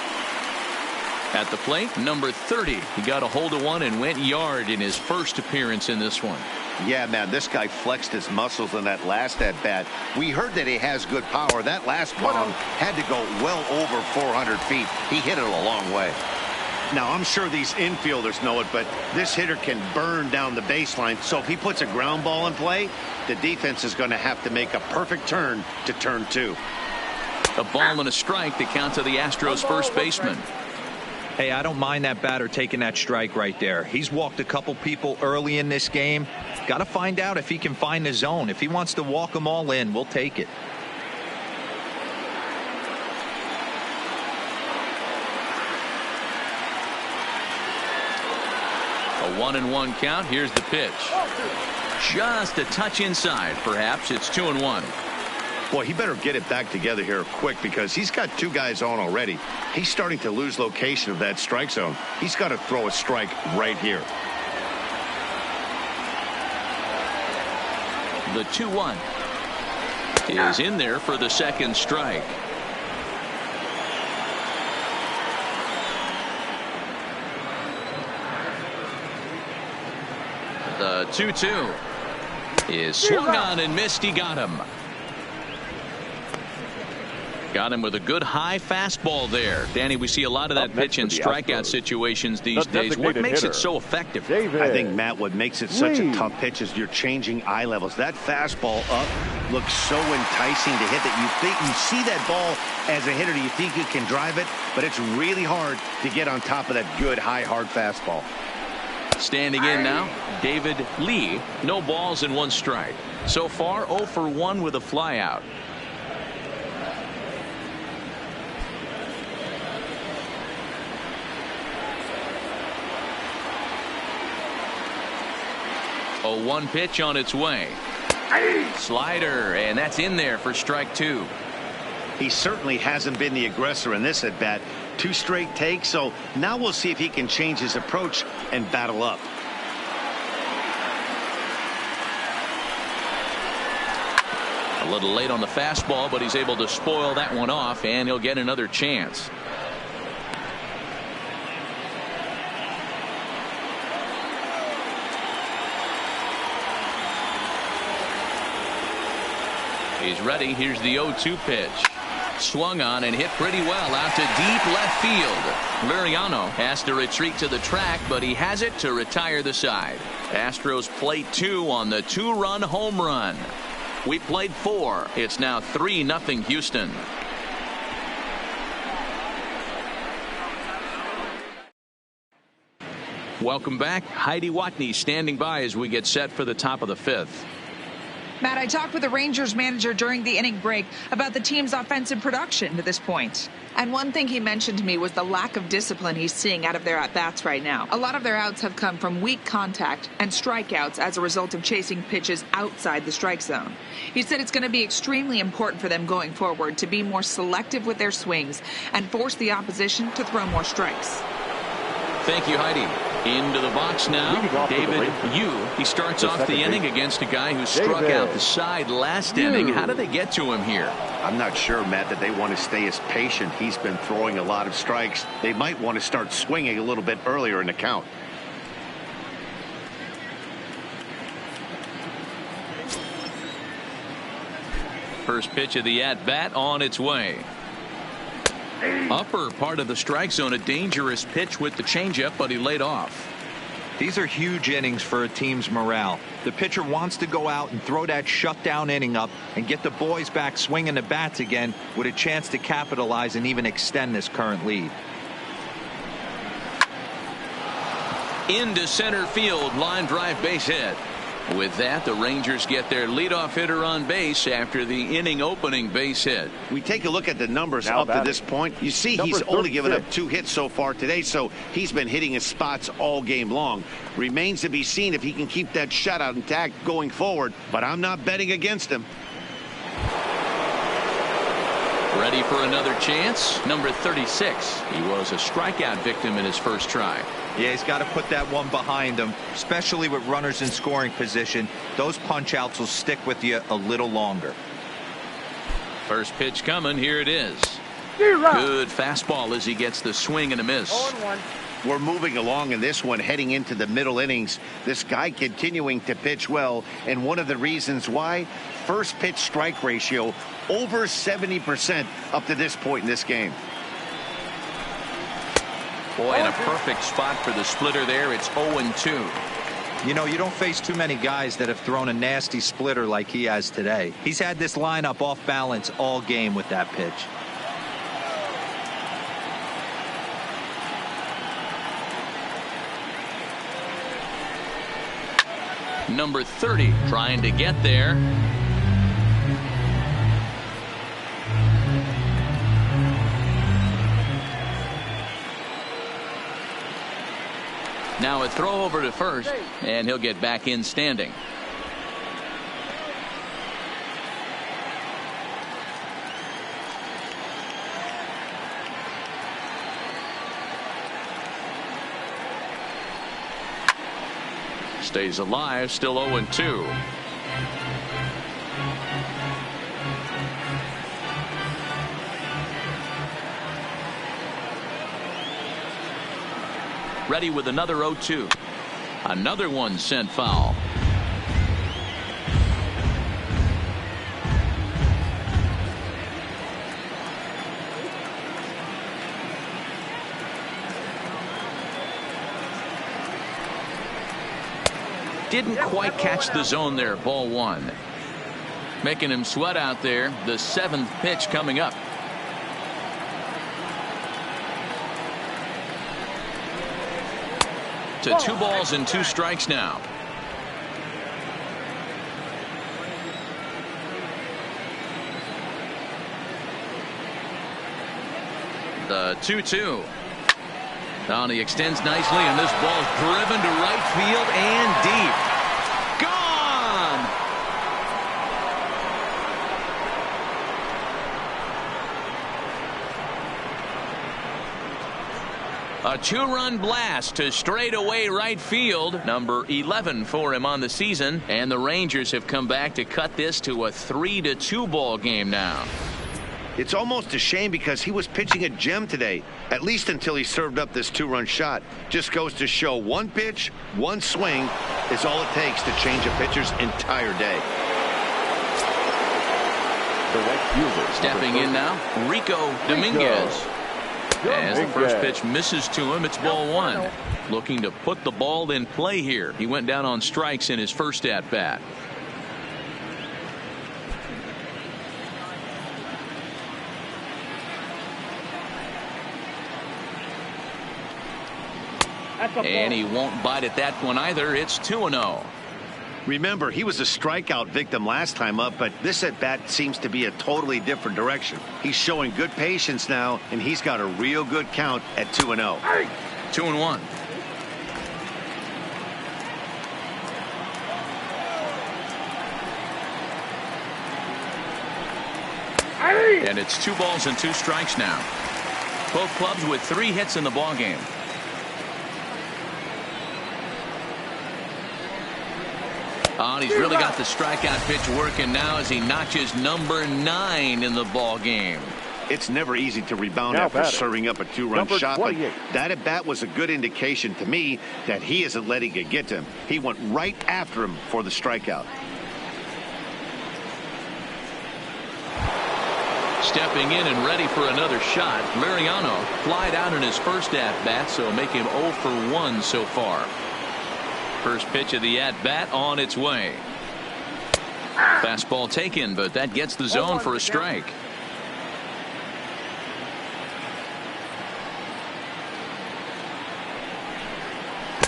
At the plate, number 30. He got a hold of one and went yard in his first appearance in this one. Yeah, man, this guy flexed his muscles in that last at-bat. We heard that he has good power. That last bomb had to go well over 400 feet. He hit it a long way. Now, I'm sure these infielders know it, but this hitter can burn down the baseline. So if he puts a ground ball in play, the defense is going to have to make a perfect turn to turn 2. A ball and a strike to count to the Astros first baseman. Hey, I don't mind that batter taking that strike right there. He's walked a couple people early in this game. Got to find out if he can find the zone. If he wants to walk them all in, we'll take it. A 1-1 count. Here's the pitch. Just a touch inside. Perhaps it's 2-1. Boy, he better get it back together here quick because he's got 2 guys on already. He's starting to lose location of that strike zone. He's got to throw a strike right here. The 2-1 is in there for the second strike. The 2-2 is swung on and missed. He got him. Got him with a good high fastball there. Danny, we see a lot of that pitch in strikeout situations these days. What makes it so effective? I think, Matt, what makes it such a tough pitch is you're changing eye levels. That fastball up looks so enticing to hit that you see that ball as a hitter. You think you can drive it, but it's really hard to get on top of that good high hard fastball. Standing in now, David Lee. No balls and 1 strike. So far, 0 for 1 with a flyout. A 1 pitch on its way. Slider, and that's in there for strike 2. He certainly hasn't been the aggressor in this at bat. 2 straight takes, so now we'll see if he can change his approach and battle up. A little late on the fastball, but he's able to spoil that one off, and he'll get another chance. He's ready. Here's the 0-2 pitch. Swung on and hit pretty well out to deep left field. Liriano has to retreat to the track, but he has it to retire the side. Astros play 2 on the 2-run home run. We played 4. It's now 3-0 Houston. Welcome back. Heidi Watney standing by as we get set for the top of the 5th. Matt, I talked with the Rangers manager during the inning break about the team's offensive production to this point. And one thing he mentioned to me was the lack of discipline he's seeing out of their at-bats right now. A lot of their outs have come from weak contact and strikeouts as a result of chasing pitches outside the strike zone. He said it's going to be extremely important for them going forward to be more selective with their swings and force the opposition to throw more strikes. Thank you, Heidi. Into the box now, David Yu. He starts off the inning against a guy who struck out the side last inning. How did they get to him here? I'm not sure, Matt, that they want to stay as patient. He's been throwing a lot of strikes. They might want to start swinging a little bit earlier in the count. First pitch of the at-bat on its way. Upper part of the strike zone, a dangerous pitch with the changeup, but he laid off. These are huge innings for a team's morale. The pitcher wants to go out and throw that shutdown inning up and get the boys back swinging the bats again with a chance to capitalize and even extend this current lead. Into center field, line drive base hit. With that, the Rangers get their leadoff hitter on base after the inning opening base hit. We take a look at the numbers Now up to this point. You see he's only given up 2 hits so far today, so he's been hitting his spots all game long. Remains to be seen if he can keep that shutout intact going forward, but I'm not betting against him. Ready for another chance. Number 36. He was a strikeout victim in his first try. Yeah, he's got to put that one behind him, especially with runners in scoring position. Those punch outs will stick with you a little longer. First pitch coming. Here it is. Good fastball as he gets the swing and a miss. We're moving along in this one, heading into the middle innings. This guy continuing to pitch well, and one of the reasons why, first pitch strike ratio over 70% up to this point in this game. Boy, and a perfect spot for the splitter there. It's 0-2. You know, you don't face too many guys that have thrown a nasty splitter like he has today. He's had this lineup off balance all game with that pitch. Number 30 trying to get there. Now a throw over to first, and he'll get back in standing. Stays alive, still 0-2. Ready with another 0-2. Another one sent foul. Didn't quite catch the zone there. Ball 1. Making him sweat out there. The 7th pitch coming up. To 2 balls and 2 strikes now. The 2-2. Now he extends nicely, and this ball's driven to right field and deep. Gone! A 2-run blast to straightaway right field. Number 11 for him on the season. And the Rangers have come back to cut this to a 3-2 ball game now. It's almost a shame because he was pitching a gem today, at least until he served up this 2-run shot. Just goes to show one pitch, one swing is all it takes to change a pitcher's entire day. Stepping in now, Rico Dominguez. As the first pitch misses to him, it's ball 1. Looking to put the ball in play here. He went down on strikes in his first at bat. And he won't bite at that one either. It's 2-0. Remember, he was a strikeout victim last time up, but this at bat seems to be a totally different direction. He's showing good patience now, and he's got a real good count at 2-0. 2-1. And it's 2 balls and 2 strikes now. Both clubs with 3 hits in the ball game. Oh, and he's really got the strikeout pitch working now as he notches number 9 in the ball game. It's never easy to rebound after serving up a 2-run shot, but that at bat was a good indication to me that he isn't letting it get to him. He went right after him for the strikeout. Stepping in and ready for another shot. Liriano flied out in his first at bat, so make him 0 for 1 so far. First pitch of the at-bat on its way. Fastball taken, but that gets the zone for a strike.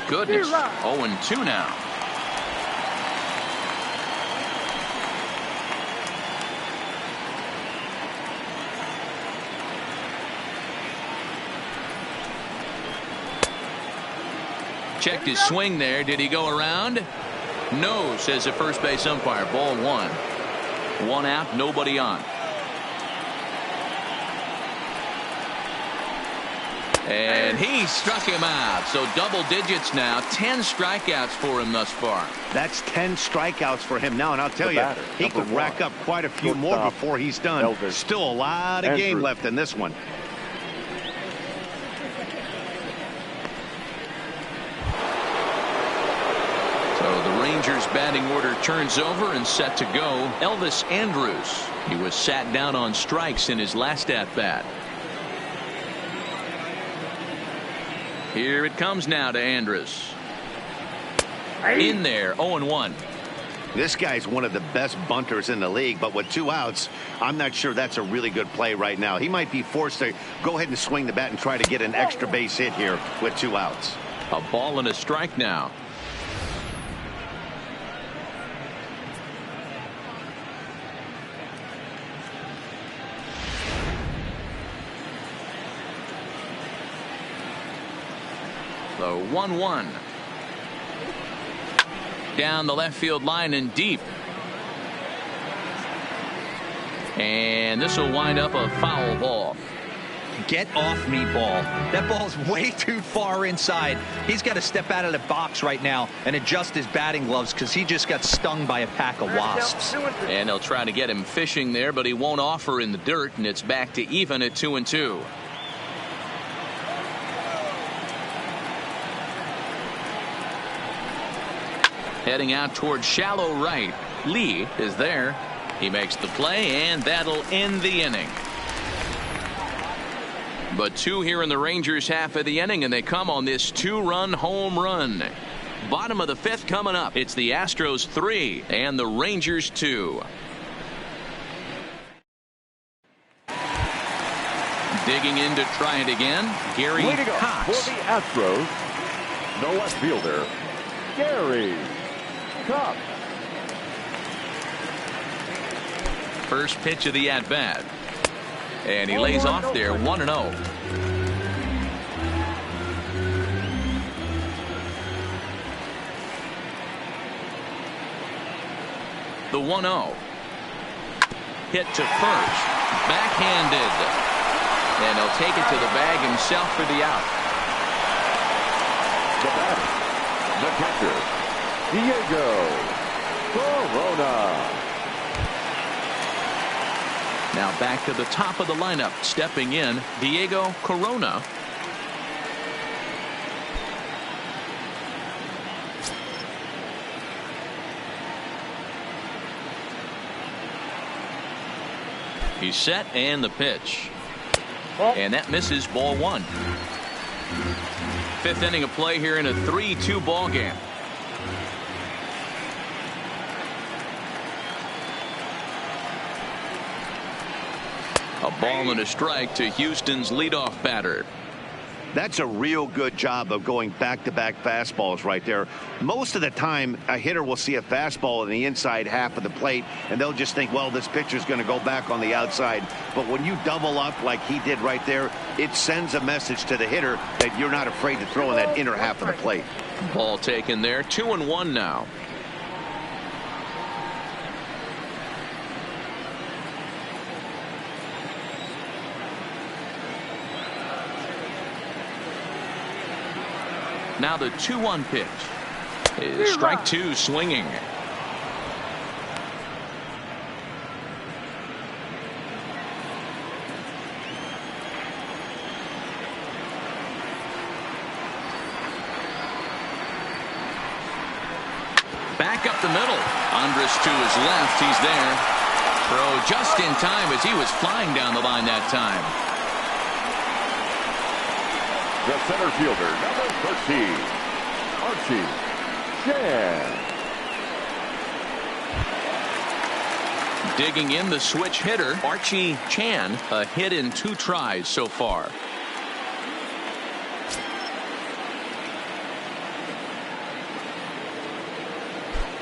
Goodness. 0-2 now. Checked his swing there. Did he go around? No, says the first base umpire. Ball one. One out, nobody on. And he struck him out. So double digits now. 10 strikeouts for him thus far. That's 10 strikeouts for him now. And I'll tell you, he could rack up quite a few more before he's done. Still a lot of game left in this one. So the Rangers batting order turns over and set to go. Elvis Andrus. He was sat down on strikes in his last at bat. Here it comes now to Andrus. In there, 0-1. This guy's one of the best bunters in the league, but with 2 outs, I'm not sure that's a really good play right now. He might be forced to go ahead and swing the bat and try to get an extra base hit here with 2 outs. A ball and a strike now. The 1-1. Down the left field line and deep. And this will wind up a foul ball. Get off me, ball. That ball's way too far inside. He's got to step out of the box right now and adjust his batting gloves because he just got stung by a pack of wasps. And they'll try to get him fishing there, but he won't offer in the dirt, and it's back to even at 2-2. Heading out towards shallow right. Lee is there. He makes the play, and that'll end the inning. But 2 here in the Rangers half of the inning, and they come on this 2-run home run. Bottom of the 5th coming up. It's the Astros 3 and the Rangers 2. Digging in to try it again, Gary Cox. For the Astros, the left fielder, Gary Cox. First pitch of the at-bat. And he lays off there, 1-0. The 1-0. Hit to first. Backhanded. And he'll take it to the bag himself for the out. The batter, the catcher, Diego Corona. Now back to the top of the lineup. Stepping in, Diego Corona. He's set, and the pitch. And that misses, ball 1. 5th inning of play here in a 3-2 ball game. A ball and a strike to Houston's leadoff batter. That's a real good job of going back-to-back fastballs right there. Most of the time, a hitter will see a fastball in the inside half of the plate, and they'll just think, well, this pitcher's going to go back on the outside. But when you double up like he did right there, it sends a message to the hitter that you're not afraid to throw in that inner half of the plate. Ball taken there, 2-1 now. Now the 2-1 pitch is strike 2, swinging. Back up the middle. Andrus to his left. He's there. Throw just in time as he was flying down the line that time. The center fielder, number 13, Archie Chan. Digging in, the switch hitter, Archie Chan, a hit in 2 tries so far.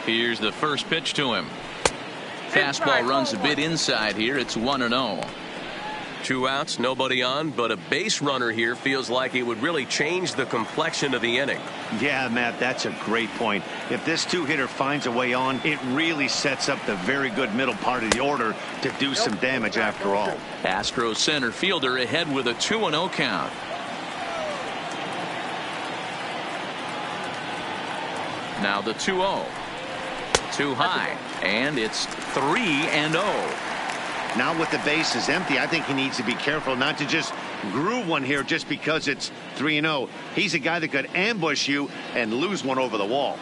Here's the first pitch to him. Fastball runs a bit inside here. It's 1-0. 2 outs, nobody on, but a base runner here feels like it would really change the complexion of the inning. Yeah, Matt, that's a great point. If this two-hitter finds a way on, it really sets up the very good middle part of the order to do some damage after all. Astros center fielder ahead with a 2-0 count. Now the 2-0. Too high, and it's 3-0. Now with the bases empty, I think he needs to be careful not to just groove one here just because it's 3-0. He's a guy that could ambush you and lose one over the wall.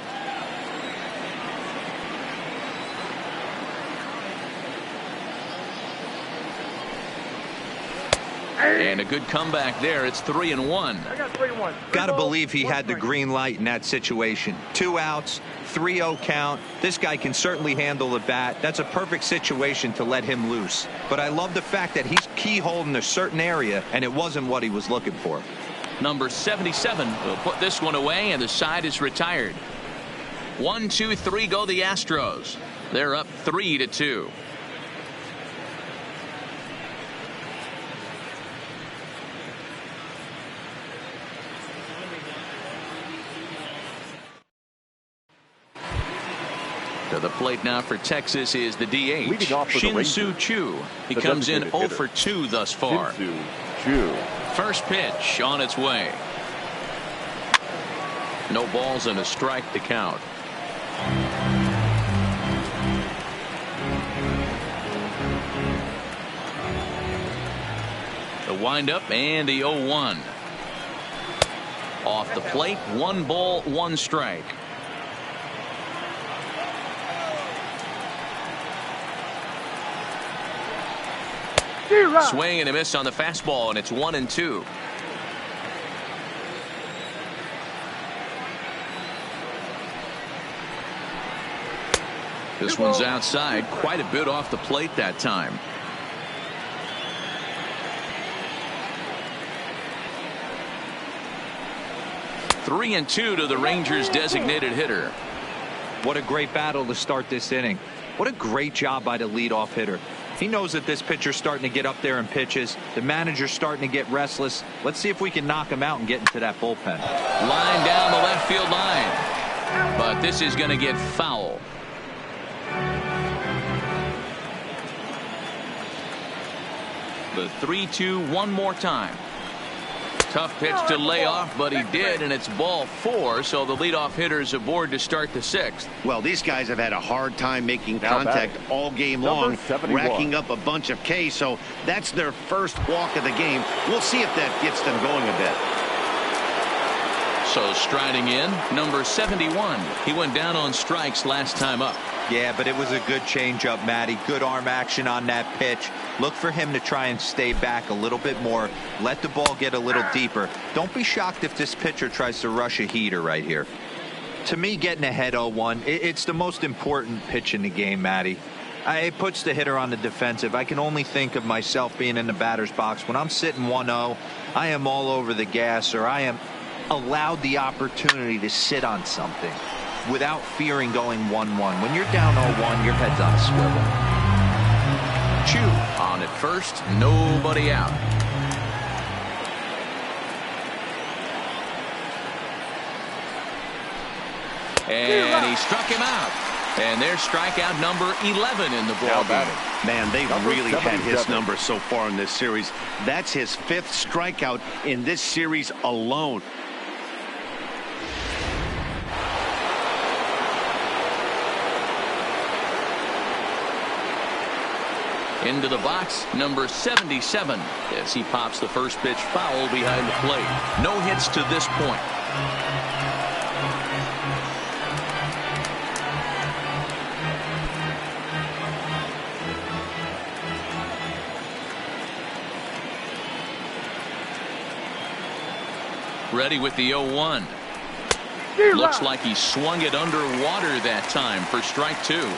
And a good comeback there. It's 3-1. Gotta believe he had the green light in that situation. 2 outs, 3-0 count. This guy can certainly handle the bat. That's a perfect situation to let him loose. But I love the fact that he's keyholed in a certain area, and it wasn't what he was looking for. Number 77 will put this one away, and the side is retired. 1, 2, 3 go the Astros. They're up 3-2. To the plate now for Texas is the DH, Shin-Soo Choo. He comes in 0 for 2 thus far. First pitch on its way. No balls and a strike to count. The windup and the 0-1. Off the plate, 1 ball, 1 strike. Swing and a miss on the fastball, and it's 1-2. This one's outside, quite a bit off the plate that time. Three and 2 to the Rangers' designated hitter. What a great battle to start this inning. What a great job by the leadoff hitter. He knows that this pitcher's starting to get up there in pitches. The manager's starting to get restless. Let's see if we can knock him out and get into that bullpen. Line down the left field line. But this is going to get foul. The 3-2 one more time. Tough pitch to lay off, but he did, and it's ball 4, so the leadoff hitter's aboard to start the 6th. Well, these guys have had a hard time making contact all game long, racking up a bunch of Ks, so that's their first walk of the game. We'll see if that gets them going a bit. So striding in, number 71. He went down on strikes last time up. Yeah, but it was a good changeup, Matty. Good arm action on that pitch. Look for him to try and stay back a little bit more. Let the ball get a little deeper. Don't be shocked if this pitcher tries to rush a heater right here. To me, getting ahead 0-1, it's the most important pitch in the game, Matty. It puts the hitter on the defensive. I can only think of myself being in the batter's box. When I'm sitting 1-0, I am all over the gas, or I am allowed the opportunity to sit on something without fearing going 1-1. When you're down 0-1, your head's on a swivel. Choo on at first, nobody out. And he struck him out. And there's strikeout number 11 in the ball game. Man, they've really had his number so far in this series. That's his 5th strikeout in this series alone. Into the box, number 77, as he pops the first pitch foul behind the plate. No hits to this point. Ready with the 0-1. Looks like he swung it underwater that time for strike 2.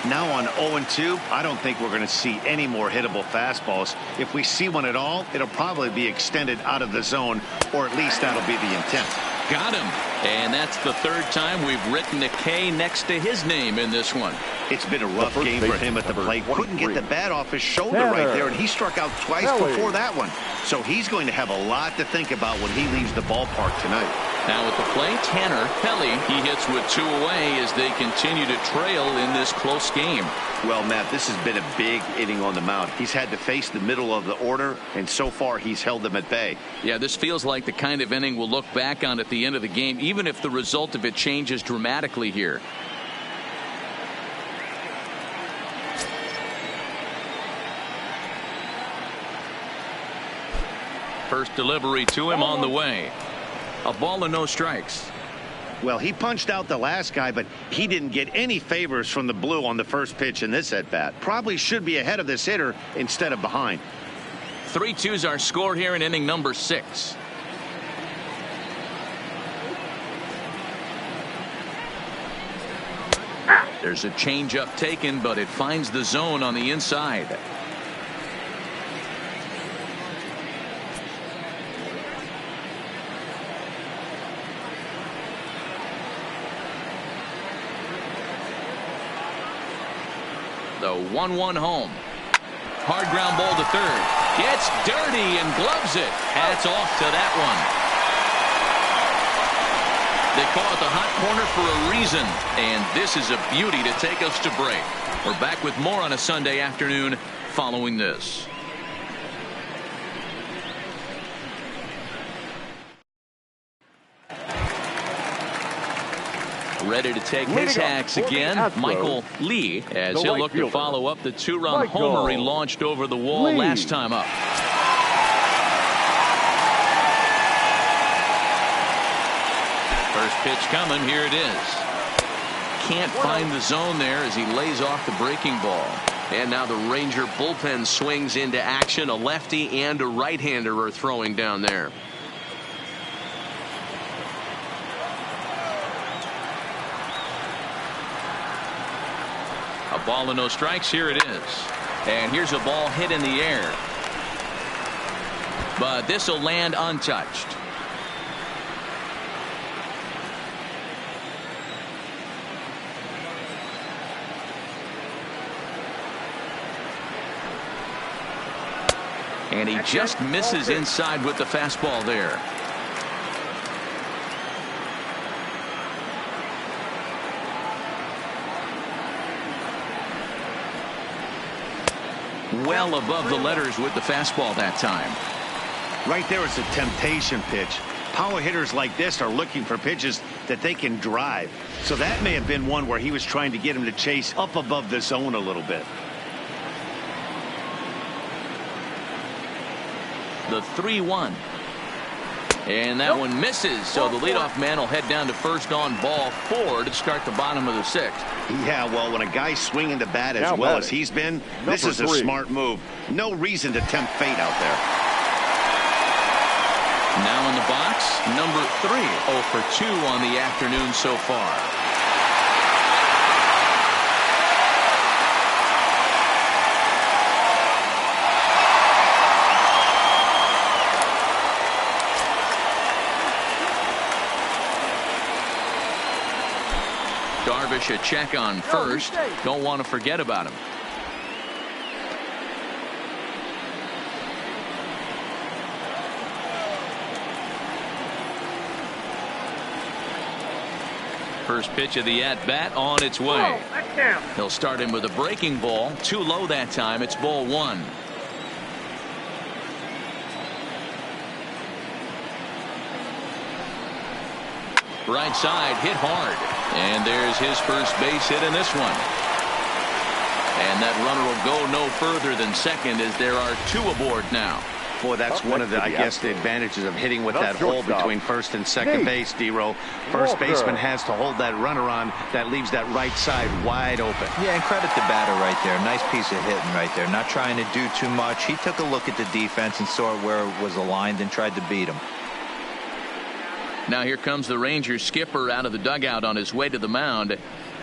Now on 0-2, I don't think we're going to see any more hittable fastballs. If we see one at all, it'll probably be extended out of the zone, or at least that'll be the intent. Got him. And that's the 3rd time we've written a K next to his name in this one. It's been a rough game for him at the plate. Couldn't get the bat off his shoulder right there, and he struck out twice before that one. So he's going to have a lot to think about when he leaves the ballpark tonight. Now at the plate, Tanner Kelly. He hits with 2 away as they continue to trail in this close game. Well, Matt, this has been a big inning on the mound. He's had to face the middle of the order, and so far he's held them at bay. Yeah, this feels like the kind of inning we'll look back on at the end of the game, even if the result of it changes dramatically here. First delivery to him on the way. A ball and no strikes. Well, he punched out the last guy, but he didn't get any favors from the blue on the first pitch in this at-bat. Probably should be ahead of this hitter instead of behind. 3-2's our score here in inning number 6. There's a changeup taken, but it finds the zone on the inside. The 1-1 home. Hard ground ball to third. Gets dirty and gloves it. Hats off to that one. They call it the hot corner for a reason, and this is a beauty to take us to break. We're back with more on a Sunday afternoon following this. Ready to take his hacks again, Michael Lee, as he'll look to follow up the 2-run homer he launched over the wall last time up. First pitch coming, here it is. Can't find the zone there as he lays off the breaking ball. And now the Ranger bullpen swings into action. A lefty and a right-hander are throwing down there. A ball and no strikes. Here it is. And here's a ball hit in the air. But this will land untouched. And he just misses inside with the fastball there. Well above the letters with the fastball that time. Right there, it's a temptation pitch. Power hitters like this are looking for pitches that they can drive. So that may have been one where he was trying to get him to chase up above the zone a little bit. The 3-1. And that one misses, so the leadoff man will head down to first on ball 4 to start the bottom of the 6th. Yeah, well, when a guy's swinging the bat as well as he's been, this is a smart move. No reason to tempt fate out there. Now in the box, number 3. 0 for 2 on the afternoon so far. Darvish a check on first. Don't want to forget about him. First pitch of the at-bat on its way. He'll start him with a breaking ball. Too low that time. It's ball 1. Right side hit hard. And there's his first base hit in this one. And that runner will go no further than second as there are 2 aboard now. Boy, that's one of the, I guess, the advantages of hitting with that hole between first and second base, D-Row. First baseman has to hold that runner on. That leaves that right side wide open. Yeah, and credit the batter right there. Nice piece of hitting right there. Not trying to do too much. He took a look at the defense and saw where it was aligned and tried to beat him. Now here comes the Rangers skipper out of the dugout on his way to the mound.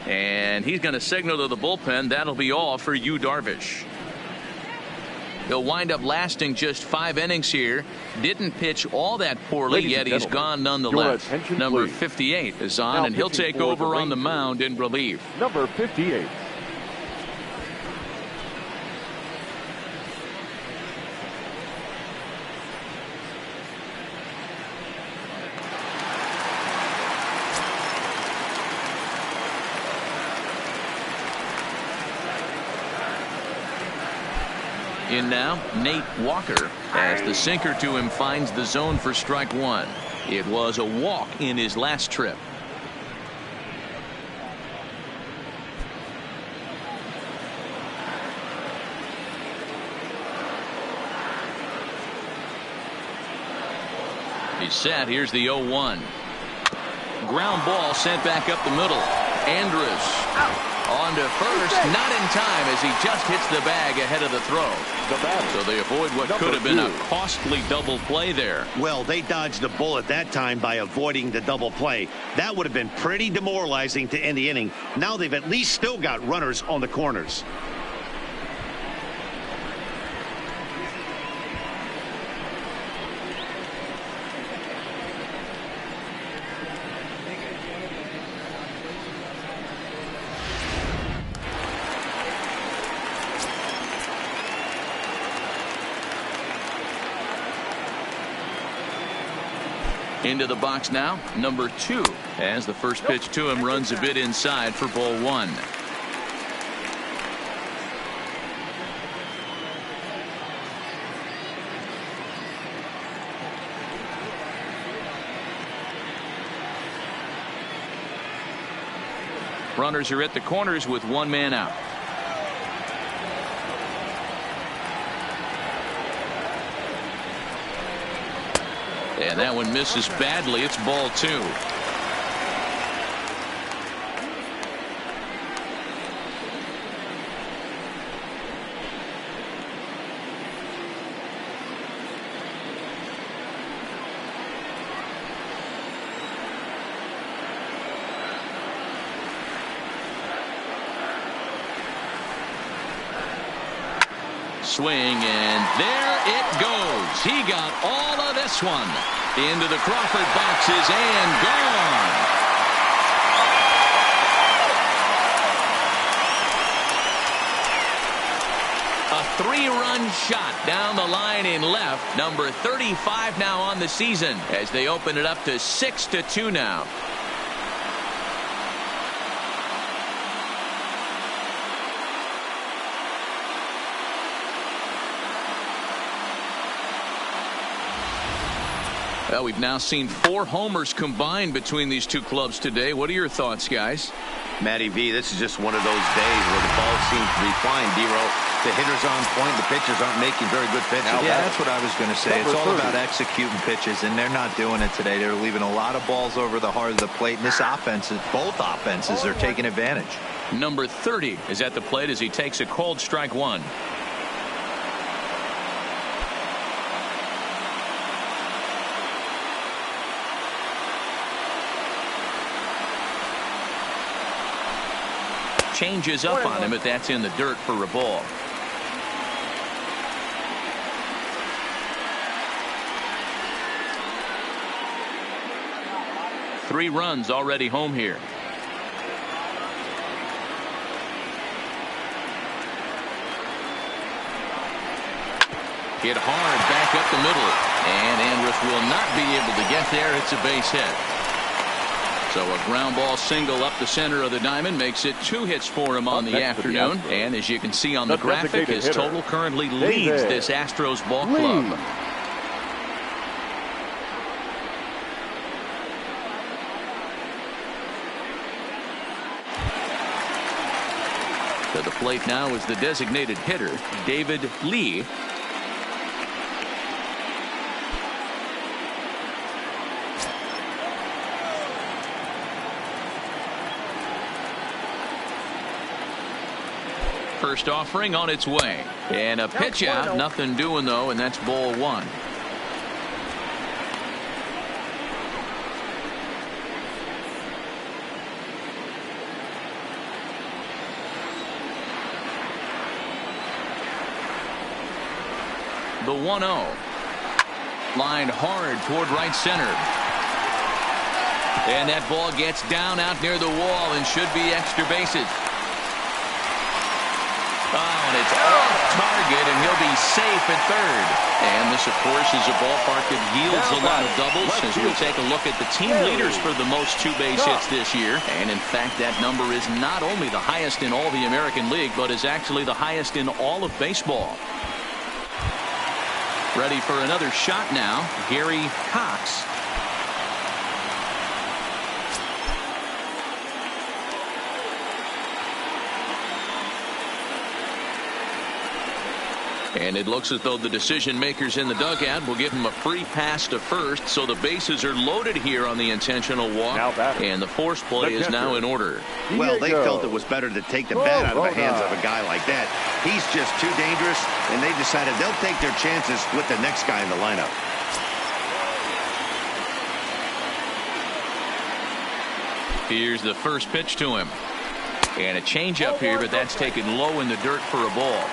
And he's going to signal to the bullpen. That'll be all for Yu Darvish. He'll wind up lasting just 5 innings here. Didn't pitch all that poorly, yet he's gone nonetheless. Number 58 is on, and he'll take over on the mound in relief. Number 58. In now, Nate Walker, as the sinker to him finds the zone for strike one. It was a walk in his last trip. He's set. Here's the 0-1. Ground ball sent back up the middle. Andrus on to first, not in time as he just hits the bag ahead of the throw. So they avoid what could have been a costly double play there. Well, they dodged a bullet that time by avoiding the double play. That would have been pretty demoralizing to end the inning. Now they've at least still got runners on the corners. Into the box now, number 2, as the first pitch to him runs a bit inside for ball 1. Runners are at the corners with one man out. And that one misses badly. It's ball 2. Swing, and there it goes. He got all of this one. Into the Crawford boxes and gone. A 3-run shot down the line in left. Number 35 now on the season as they open it up to 6-2 now. Well, we've now seen 4 homers combined between these two clubs today. What are your thoughts, guys? Matty V, this is just one of those days where the ball seems to be flying. D-Row, the hitter's on point, the pitchers aren't making very good pitches. Yeah, that's what I was going to say. It's all about executing pitches, and they're not doing it today. They're leaving a lot of balls over the heart of the plate, and this offense, both offenses are taking advantage. Number 30 is at the plate as he takes a cold strike one. Changes up on him, but that's in the dirt for a ball. Three runs already home here. Hit hard back up the middle, and Andrus will not be able to get there. It's a base hit. So a ground ball single up the center of the diamond makes it 2 hits for him on the afternoon. And as you can see on the graphic, his total currently leads this Astros ball club. To the plate now is the designated hitter, David Lee. First offering on its way, and a pitch out, nothing doing though, and that's ball 1. The 1-0 lined hard toward right center, and that ball gets down out near the wall and should be extra bases. Oh, and it's off target, and he'll be safe at third. And this, of course, is a ballpark that yields a lot of doubles, as we'll take a look at the team leaders for the most 2-base hits this year. And, in fact, that number is not only the highest in all the American League, but is actually the highest in all of baseball. Ready for another shot now, Gary Cox. And it looks as though the decision makers in the dugout will give him a free pass to first, so the bases are loaded here on the intentional walk, and the force play is now in order. Well, they felt it was better to take the bat out of the hands of a guy like that. He's just too dangerous, and they decided they'll take their chances with the next guy in the lineup. Here's the first pitch to him. And a changeup here, but that's taken low in the dirt for a ball.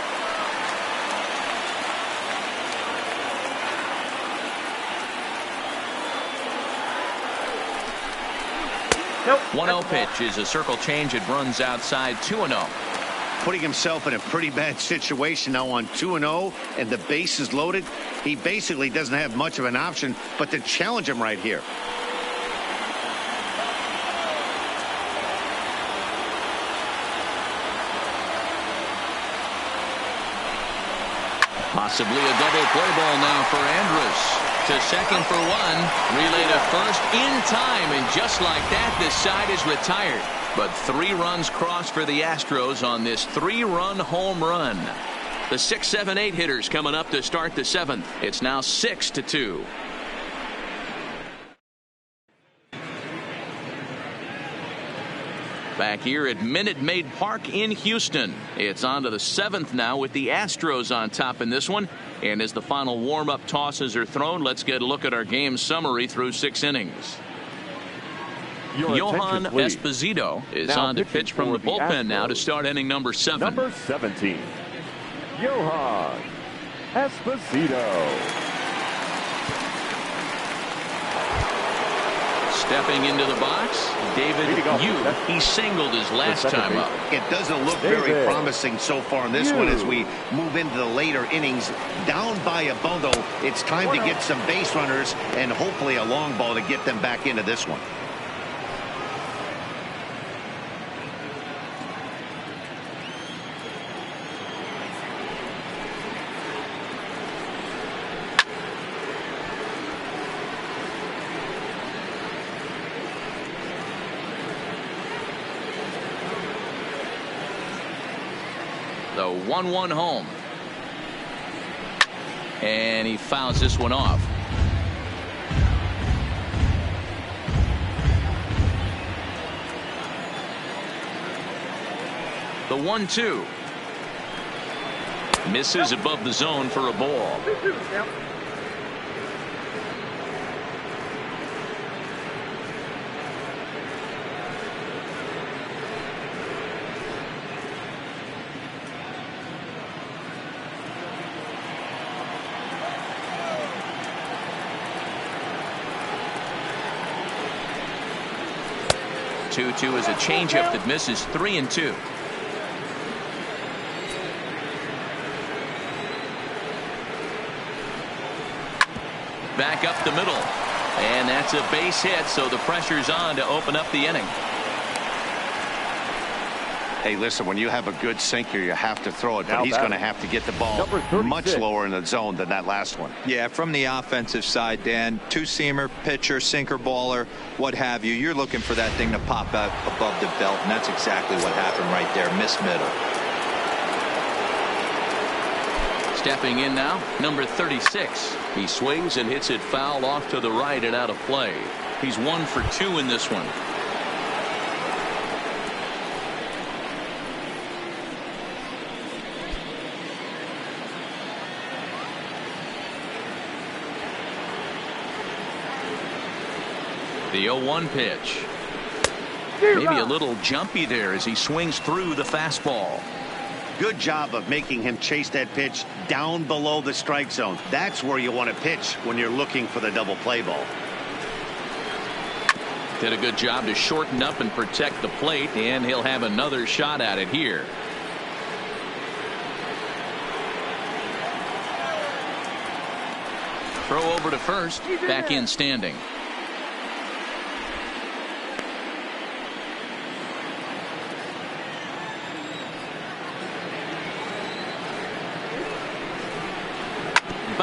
1-0 pitch is a circle change. It runs outside 2-0. Putting himself in a pretty bad situation now on 2-0, and the base is loaded. He basically doesn't have much of an option but to challenge him right here. Possibly a double play ball now for Andrus. To second for one. Relay to first in time, and just like that, this side is retired. But 3 runs crossed for the Astros on this 3-run home run. The 6, 7, 8 hitters coming up to start the 7th. It's now 6-2. Back here at Minute Maid Park in Houston. It's on to the 7th now with the Astros on top in this one. And as the final warm-up tosses are thrown, let's get a look at our game summary through 6 innings. Johan Esposito is now on to pitch from the bullpen now to start inning number 7. Number 17, Johan Esposito. Stepping into the box, David Yu. He singled his last time up. It doesn't look very promising so far in this one as we move into the later innings. Down by a bundle, it's time to get some base runners and hopefully a long ball to get them back into this one. The 1-1 home. And he fouls this one off. The 1-2. Misses above the zone for a ball. Two is a changeup that misses 3-2. Back up the middle, and that's a base hit, so the pressure's on to open up the inning. Hey, listen, when you have a good sinker, you have to throw it, but he's going to have to get the ball much lower in the zone than that last one. Yeah, from the offensive side, Dan, 2-seamer, pitcher, sinker baller, what have you. You're looking for that thing to pop out above the belt, and that's exactly what happened right there. Miss middle. Stepping in now, number 36. He swings and hits it foul off to the right and out of play. He's 1 for 2 in this one. The 0-1 pitch. Maybe a little jumpy there as he swings through the fastball. Good job of making him chase that pitch down below the strike zone. That's where you want to pitch when you're looking for the double play ball. Did a good job to shorten up and protect the plate, and he'll have another shot at it here. Throw over to first, back in standing.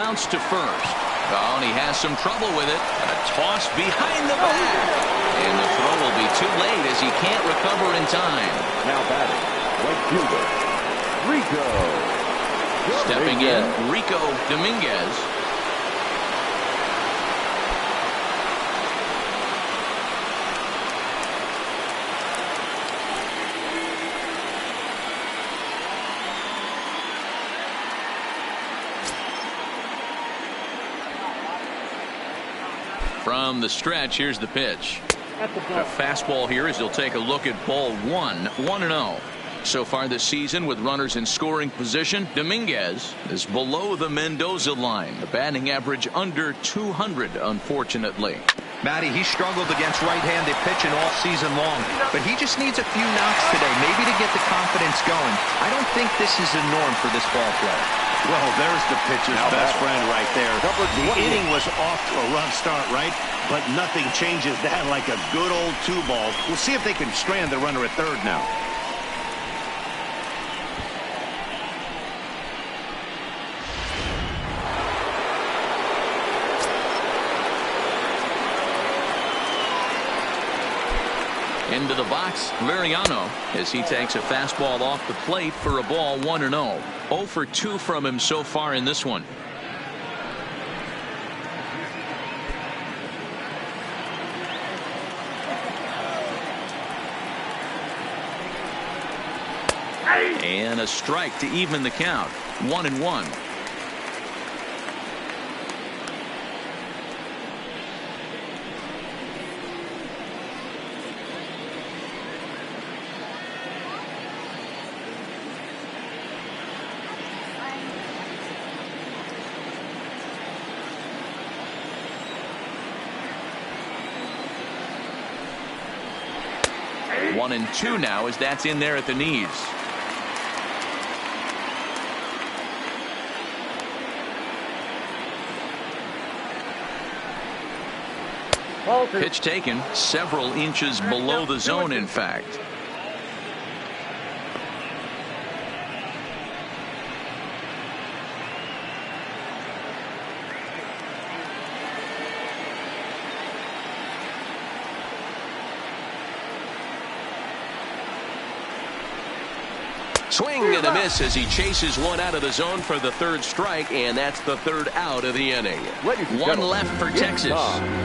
bounce to first. Oh, and he has some trouble with it. A toss behind the back. And the throw will be too late as he can't recover in time. Now batting, right fielder, Rico. Stepping in, Rico Dominguez. From the stretch, here's the pitch. A fastball here as he'll take a look at ball one. 1-0. So far this season with runners in scoring position, Dominguez is below the Mendoza line. The batting average under 200, unfortunately. Matty, he struggled against right-handed pitching all season long, but he just needs a few knocks today, maybe to get the confidence going. I don't think this is the norm for this ball player. Well, there's the pitcher's best friend right there. The inning was off to a rough start, right? But nothing changes that like a good old 2-ball. We'll see if they can strand the runner at third now. Into the box, Liriano, as he takes a fastball off the plate for a ball. 1-0. 0 for 2 from him so far in this one. And a strike to even the count. 1-1. One and two now as that's in there at the knees. Pitch taken several inches below the zone, in fact. Swing and a miss as he chases one out of the zone for the third strike, and that's the third out of the inning. One left for Texas.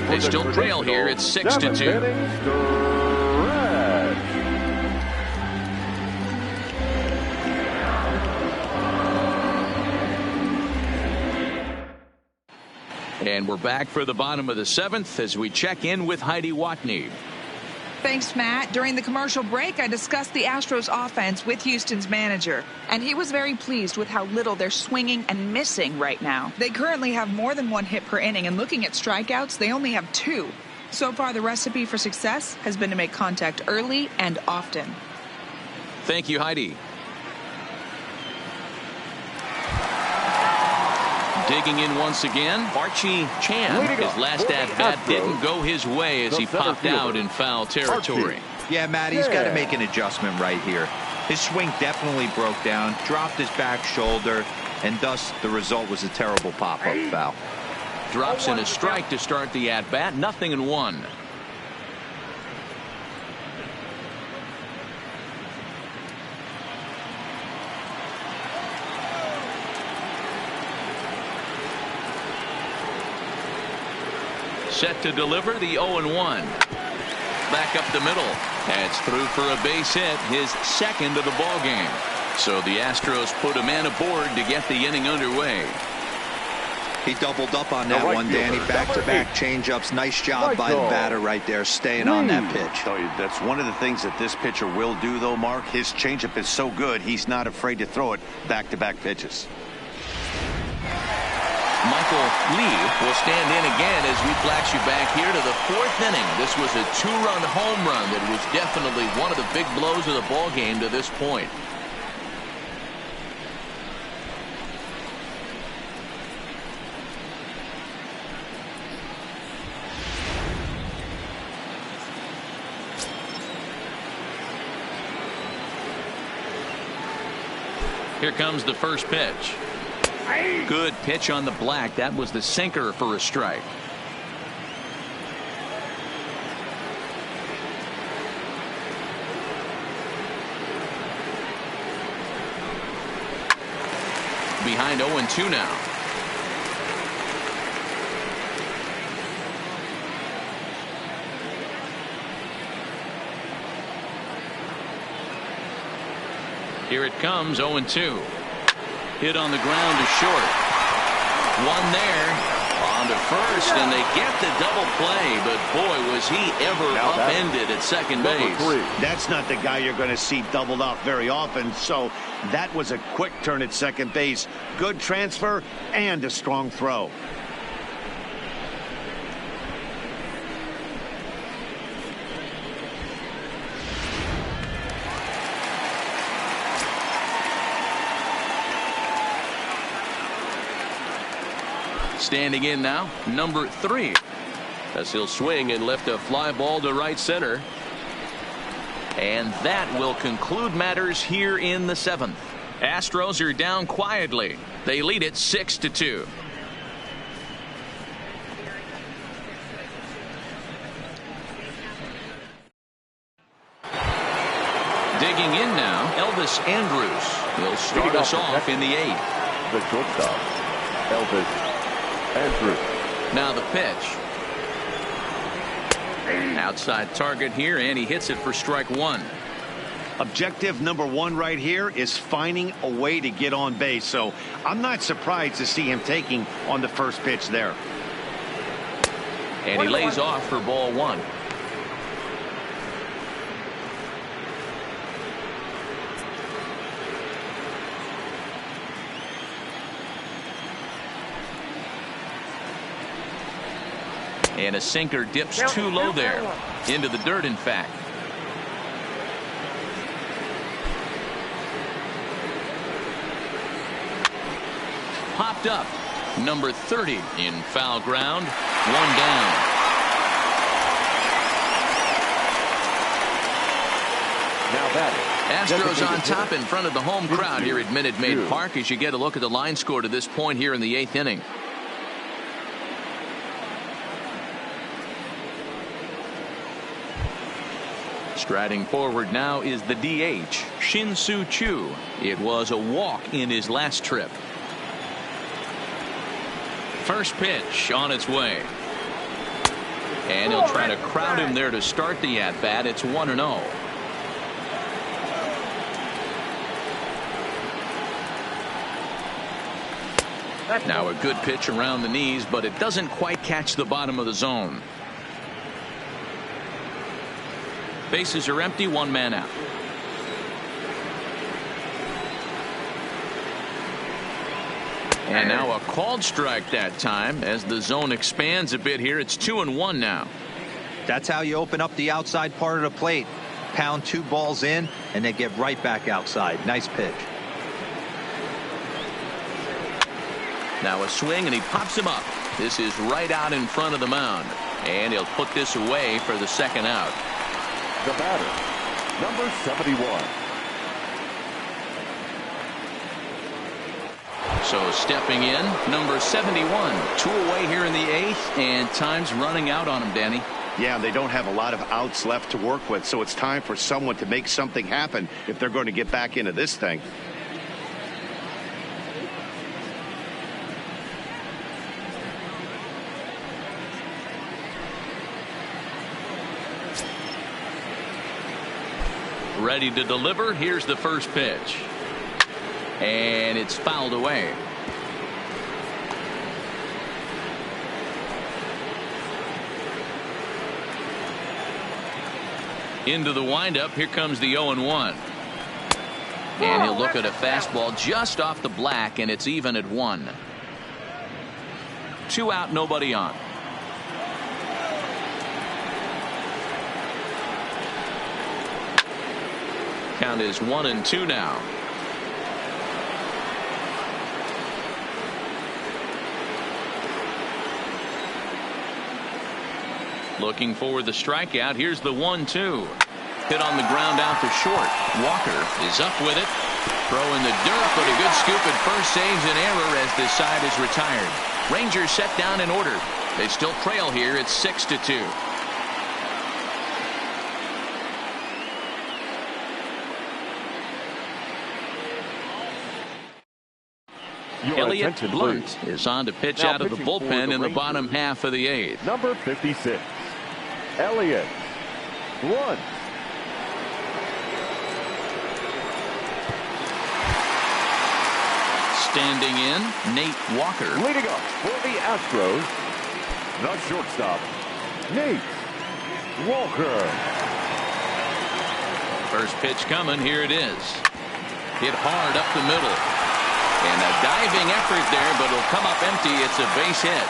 They still trail here. It's 6-2. And we're back for the bottom of the seventh as we check in with Heidi Watney. Thanks, Matt. During the commercial break, I discussed the Astros offense with Houston's manager, and he was very pleased with how little they're swinging and missing right now. They currently have more than one hit per inning, and looking at strikeouts, they only have 2. So far, the recipe for success has been to make contact early and often. Thank you, Heidi. Digging in once again, Archie Chan. His last at-bat didn't go his way as he popped out in foul territory. Yeah, Matt, he's got to make an adjustment right here. His swing definitely broke down, dropped his back shoulder, and thus the result was a terrible pop-up foul. Drops in a strike to start the at-bat, 0-1. Set to deliver the 0-1. Back up the middle. That's through for a base hit, his second of the ball game. So the Astros put a man aboard to get the inning underway. He doubled up on that one, Danny. Back-to-back changeups. Nice job by the batter right there, staying on that pitch. That's one of the things that this pitcher will do, though, Mark. His changeup is so good, he's not afraid to throw it back-to-back pitches. Michael Lee will stand in again as we flash you back here to the 4th inning. This was a 2-run home run that was definitely one of the big blows of the ball game to this point. Here comes the first pitch. Good pitch on the black. That was the sinker for a strike. Behind 0-2 now. Here it comes, 0-2. Hit on the ground to short. One there on to first, and they get the double play, but boy, was he ever upended at second base. That's not the guy you're going to see doubled up very often, so that was a quick turn at second base. Good transfer and a strong throw. Standing in now, number 3. As he'll swing and lift a fly ball to right center. And that will conclude matters here in the 7th. Astros are down quietly. They lead it 6-2. Digging in now, Elvis Andrus. He'll start us off in the 8th. The shortstop, Elvis Andrus. Now the pitch. Outside target here, and he hits it for strike 1. Objective number 1 right here is finding a way to get on base, so I'm not surprised to see him taking on the first pitch there. And he lays off for ball 1. And a sinker dips too low there. Into the dirt, in fact. Popped up. Number 30 in foul ground. 1 down. Now that Astros on top in front of the home crowd here at Minute Maid Park as you get a look at the line score to this point here in the 8th inning. Striding forward now is the DH, Shin-Soo Choo. It was a walk in his last trip. First pitch on its way. And he'll try to crowd him there to start the at-bat. It's 1-0. Now a good pitch around the knees, but it doesn't quite catch the bottom of the zone. Bases are empty, 1 man out. And now a called strike that time as the zone expands a bit here. It's 2-1 now. That's how you open up the outside part of the plate. Pound 2 balls in and then get right back outside. Nice pitch. Now a swing and he pops him up. This is right out in front of the mound. And he'll put this away for the second out. The batter, number 71. So stepping in, number 71. 2 away here in the 8th, and time's running out on him, Danny. Yeah, they don't have a lot of outs left to work with, so it's time for someone to make something happen if they're going to get back into this thing. Ready to deliver. Here's the first pitch. And it's fouled away. Into the windup. Here comes the 0-1. And he'll look at a fastball just off the black, and it's even at 1. 2 out, nobody on. Count is 1-2 now. Looking for the strikeout. Here's the 1-2. Hit on the ground out to short. Walker is up with it. Throw in the dirt, but a good scoop at first saves an error as this side is retired. Rangers set down in order. They still trail here at 6-2. Elliott Blunt is on to pitch out of the bullpen in the bottom half of the 8th. Number 56, Elliott Blunt. Standing in, Nate Walker. Leading up for the Astros, the shortstop, Nate Walker. First pitch coming. Here it is. Hit hard up the middle. And a diving effort there, but it'll come up empty. It's a base hit.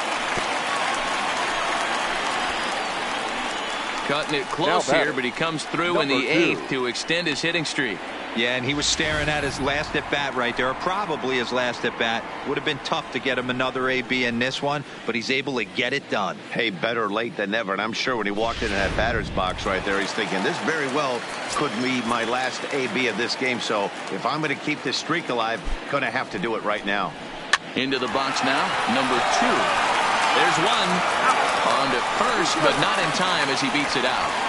Cutting it close here, but he comes through in the 8th to extend his hitting streak. Yeah, and he was staring at his last at bat right there, or probably his last at bat. Would have been tough to get him another AB in this one, but he's able to get it done. Hey, better late than never. And I'm sure when he walked into that batter's box right there, he's thinking this very well could be my last AB of this game. So if I'm going to keep this streak alive, going to have to do it right now. Into the box now, number 2. There's one. On to first, but not in time as he beats it out.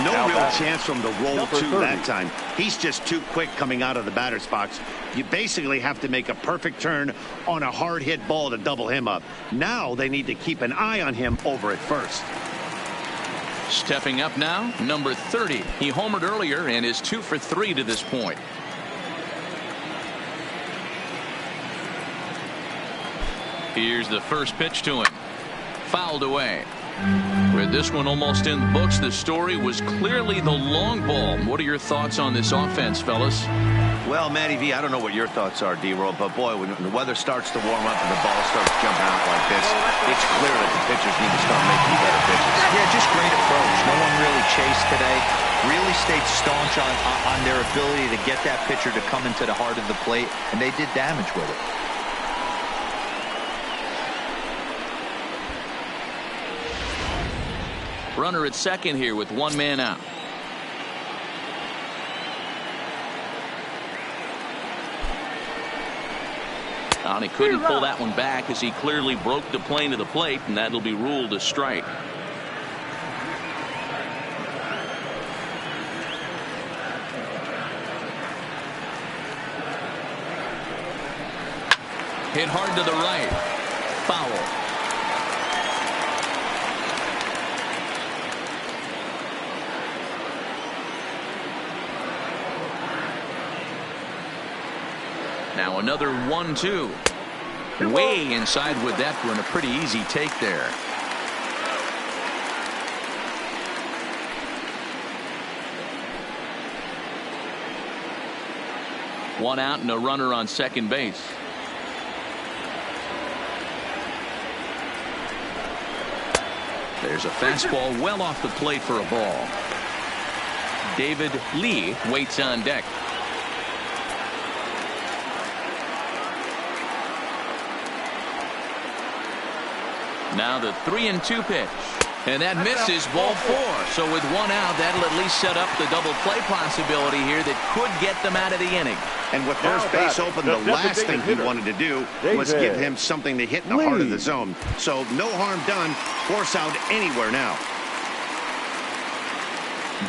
No real chance for him to roll 2 that time. He's just too quick coming out of the batter's box. You basically have to make a perfect turn on a hard hit ball to double him up. Now they need to keep an eye on him over at first. Stepping up now, number 30. He homered earlier and is 2 for 3 to this point. Here's the first pitch to him. Fouled away. With this one almost in the books, the story was clearly the long ball. What are your thoughts on this offense, fellas? Well, Matty V, I don't know what your thoughts are, D-Roll, but boy, when the weather starts to warm up and the ball starts jumping out like this, it's clear that the pitchers need to start making better pitches. Yeah, just great approach. No one really chased today. Really stayed staunch on their ability to get that pitcher to come into the heart of the plate, and they did damage with it. Runner at second here with 1 man out. And he couldn't pull that one back as he clearly broke the plane of the plate, and that'll be ruled a strike. Hit hard to the right. Foul. Now another 1-2. Way inside with that one. A pretty easy take there. One out and a runner on second base. There's a fastball well off the plate for a ball. David Lee waits on deck. Now the 3-2 pitch. And that misses, ball 4. So with 1 out, that'll at least set up the double play possibility here that could get them out of the inning. And with first base open, the last thing he wanted to do was give him something to hit in the heart of the zone. So no harm done. Force out anywhere now.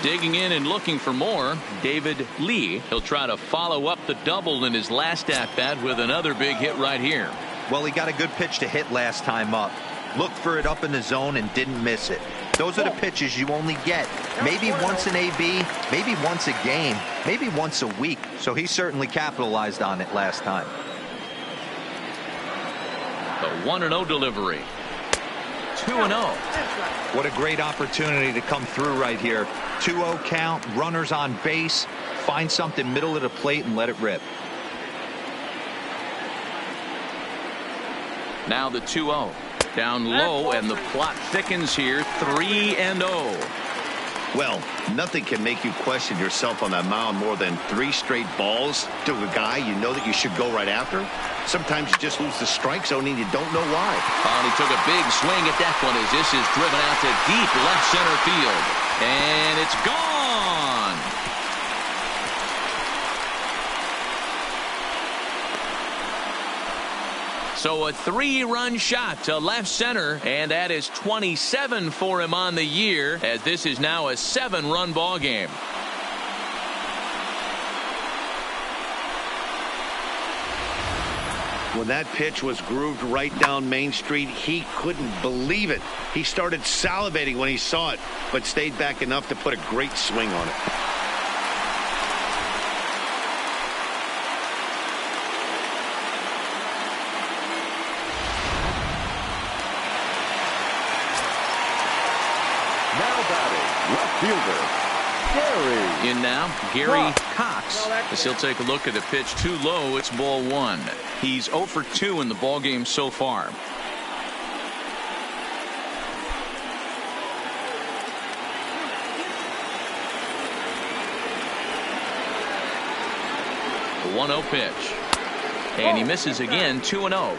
Digging in and looking for more, David Lee. He'll try to follow up the double in his last at-bat with another big hit right here. Well, he got a good pitch to hit last time up. Looked for it up in the zone and didn't miss it. Those are the pitches you only get maybe once an AB, maybe once a game, maybe once a week. So he certainly capitalized on it last time. The 1-0 delivery. 2-0. What a great opportunity to come through right here. 2-0 count, runners on base. Find something middle of the plate and let it rip. Now the 2-0. Down low, and the plot thickens here. 3-0. Well, nothing can make you question yourself on that mound more than 3 straight balls to a guy you know that you should go right after. Sometimes you just lose the strike zone and you don't know why. Oh, and he took a big swing at that one as this is driven out to deep left center field. And it's gone. So a 3-run shot to left center, and that is 27 for him on the year, as this is now a 7-run ball game. When that pitch was grooved right down Main Street, he couldn't believe it. He started salivating when he saw it, but stayed back enough to put a great swing on it. Now batting, left fielder, Gary. In now, Gary Cox, as he'll take a look at the pitch too low. It's ball 1. He's 0 for 2 in the ball game so far. The 1-0 pitch. And he misses again, 2-0.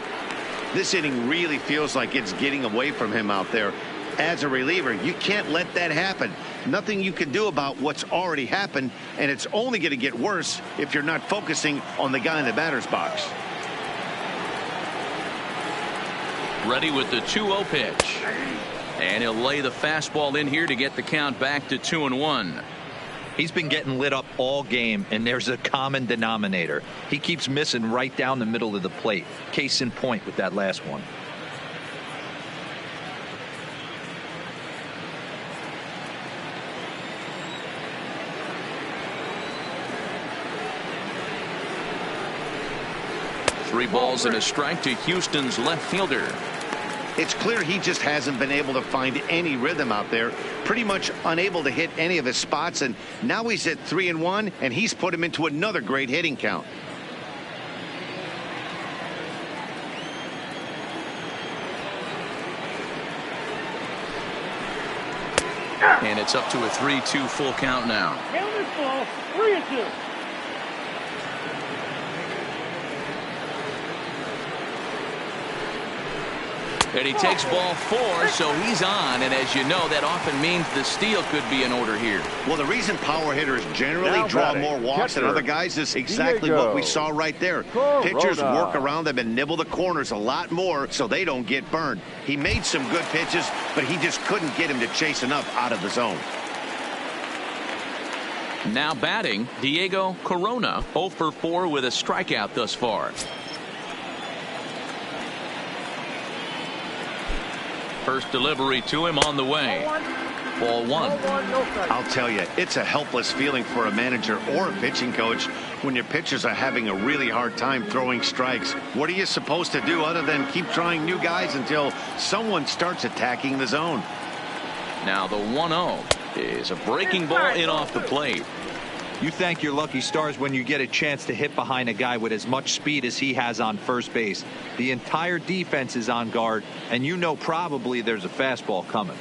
This inning really feels like it's getting away from him out there. As a reliever, you can't let that happen. Nothing you can do about what's already happened, and it's only going to get worse if you're not focusing on the guy in the batter's box. Ready with the 2-0 pitch. And he'll lay the fastball in here to get the count back to 2-1. He's been getting lit up all game, and there's a common denominator. He keeps missing right down the middle of the plate. Case in point with that last one. Three balls and a strike to Houston's left fielder. It's clear he just hasn't been able to find any rhythm out there. Pretty much unable to hit any of his spots, and now he's at 3-1, and he's put him into another great hitting count. And it's up to a 3-2 full count now. Count is ball, 3-2. And he takes ball 4, so he's on. And as you know, that often means the steal could be in order here. Well, the reason power hitters generally Now draw batting, more walks than other guys is exactly what we saw right there. Pitchers work around them and nibble the corners a lot more so they don't get burned. He made some good pitches, but he just couldn't get him to chase enough out of the zone. Now batting, Diego Corona, 0 for 4 with a strikeout thus far. First delivery to him on the way. Ball 1. I'll tell you, it's a helpless feeling for a manager or a pitching coach when your pitchers are having a really hard time throwing strikes. What are you supposed to do other than keep trying new guys until someone starts attacking the zone? Now the 1-0 is a breaking ball in off the plate. You thank your lucky stars when you get a chance to hit behind a guy with as much speed as he has on first base. The entire defense is on guard, and you know probably there's a fastball coming.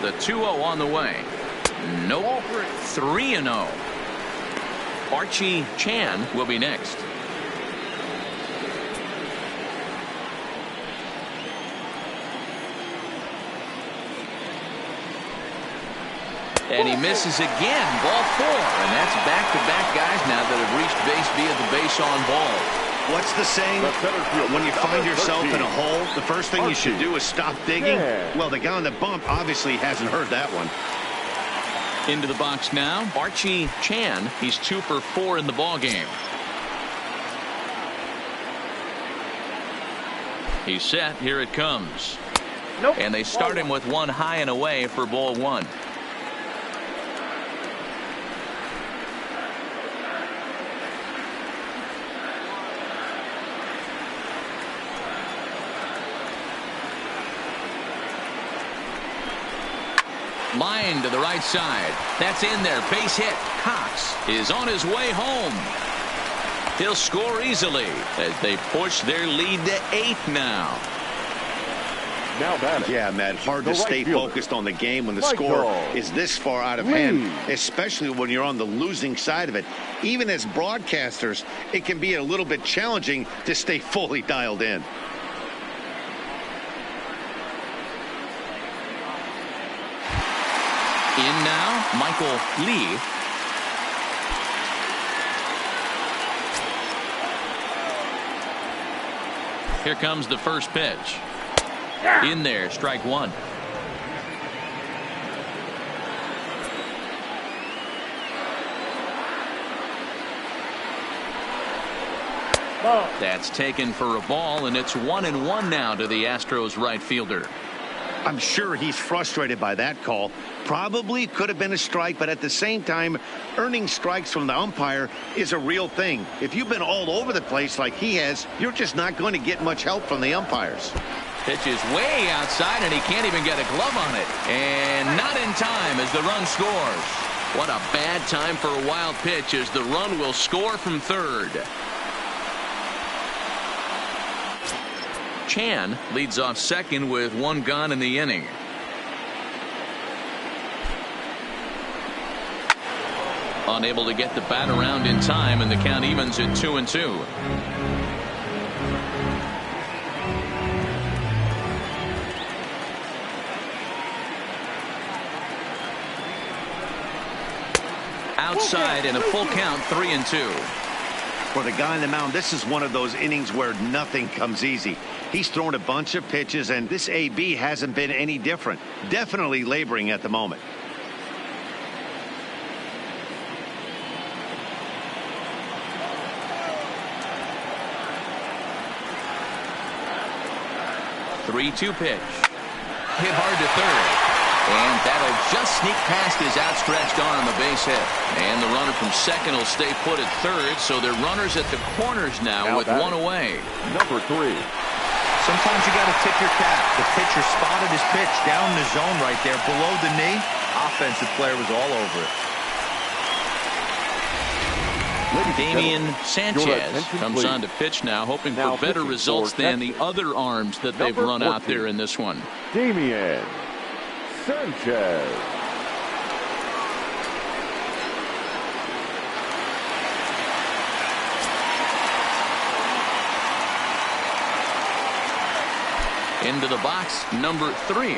The 2-0 on the way. Nope. 3-0. Archie Chan will be next. And he misses again. Ball 4. And that's back-to-back guys now that have reached base via the base on ball. What's the saying? When you find yourself in a hole, the first thing you should do is stop digging. Well, the guy on the bump obviously hasn't heard that one. Into the box now, Archie Chan. He's 2 for 4 in the ball game. He's set. Here it comes. And they start him with one high and away for ball 1. Line to the right side. That's in there. Base hit. Cox is on his way home. He'll score easily as they push their lead to 8 now. Now batting. Yeah, Matt, hard to stay focused on the game when the score is this far out of hand, especially when you're on the losing side of it. Even as broadcasters, it can be a little bit challenging to stay fully dialed in. In now, Michael Lee. Here comes the first pitch. In there, strike one. That's taken for a ball, and it's 1-1 now to the Astros right fielder. I'm sure he's frustrated by that call. Probably could have been a strike, but at the same time, earning strikes from the umpire is a real thing. If you've been all over the place like he has, you're just not going to get much help from the umpires. Pitch is way outside, and he can't even get a glove on it. And not in time as the run scores. What a bad time for a wild pitch as the run will score from third. Chan leads off second with one gone in the inning. Unable to get the bat around in time, and the count evens at 2-2. Outside and a full count, 3-2. For the guy on the mound, this is one of those innings where nothing comes easy. He's thrown a bunch of pitches, and this AB hasn't been any different. Definitely laboring at the moment. Three-two pitch. Hit hard to third. And that'll just sneak past his outstretched arm, a base hit. And the runner from second will stay put at third, so they're runners at the corners now with one away. Number 3. Sometimes you got to tip your cap. The pitcher spotted his pitch down the zone right there below the knee. Offensive player was all over it. Damian Sanchez comes on to pitch now, hoping for better results than the other arms that they've run out there in this one. Damian Sanchez. Into the box, number 3.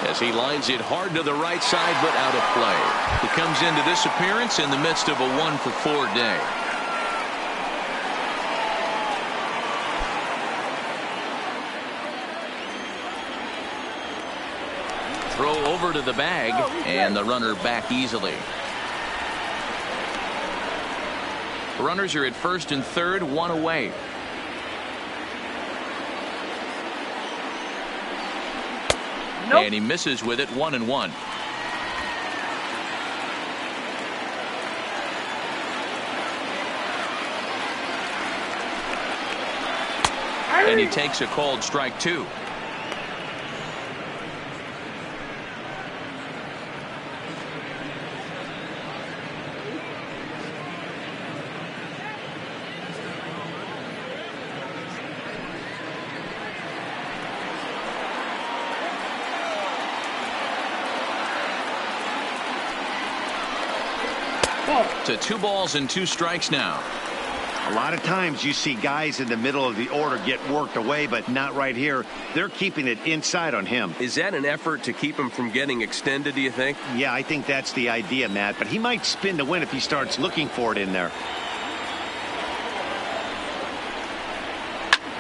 As he lines it hard to the right side, but out of play. He comes into this appearance in the midst of a 1-for-4 day. Throw over to the bag, and the runner back easily. Runners are at first and third, one away. Nope. And he misses with it, 1-1. And he takes a called strike 2. To 2 balls and 2 strikes now. A lot of times you see guys in the middle of the order get worked away, but not right here. They're keeping it inside on him. Is that an effort to keep him from getting extended, do you think? Yeah, I think that's the idea, Matt, but he might spin to win if he starts looking for it in there.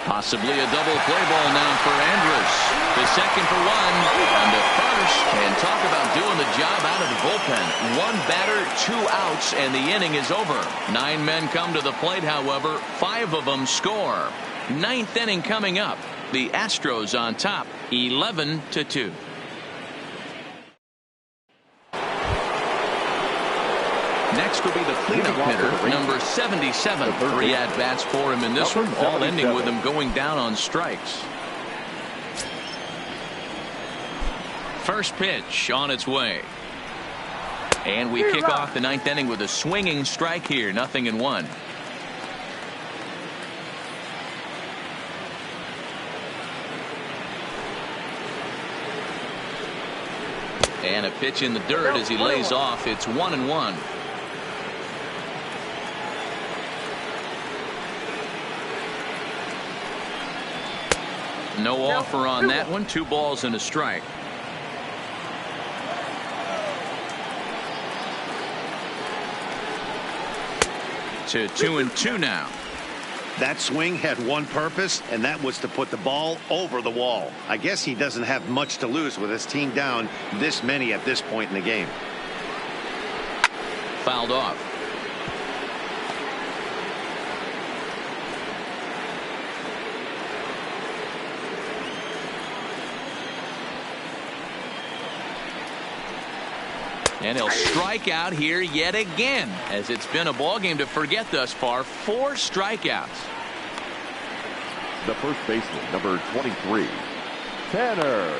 Possibly a double play ball now for Andrus. The second for 1 and the first, and talk about doing the job out of the bullpen. 1 batter, 2 outs, and the inning is over. 9 men come to the plate, however. 5 of them score. 9th inning coming up. The Astros on top, 11-2. Next will be the cleanup hitter, number 77. 3 at-bats for him in this one, all ending with him going down on strikes. First pitch on its way. And we kick off the 9th inning with a swinging strike here, 0-1. And a pitch in the dirt as he lays off. It's 1-1. No offer on that one. 2 balls and a strike. to 2-2 now. That swing had one purpose, and that was to put the ball over the wall. I guess he doesn't have much to lose with his team down this many at this point in the game. Fouled off. And he'll strike out here yet again, as it's been a ball game to forget thus far. 4 strikeouts. The first baseman, number 23, Tanner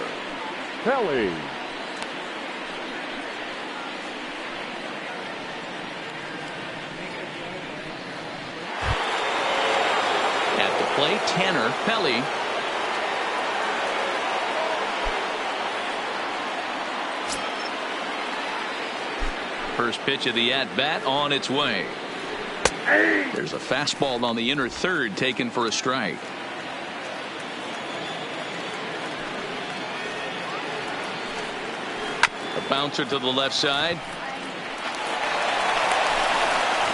Kelly. At the plate, Tanner Kelly. First pitch of the at-bat on its way. There's a fastball on the inner third taken for a strike. A bouncer to the left side.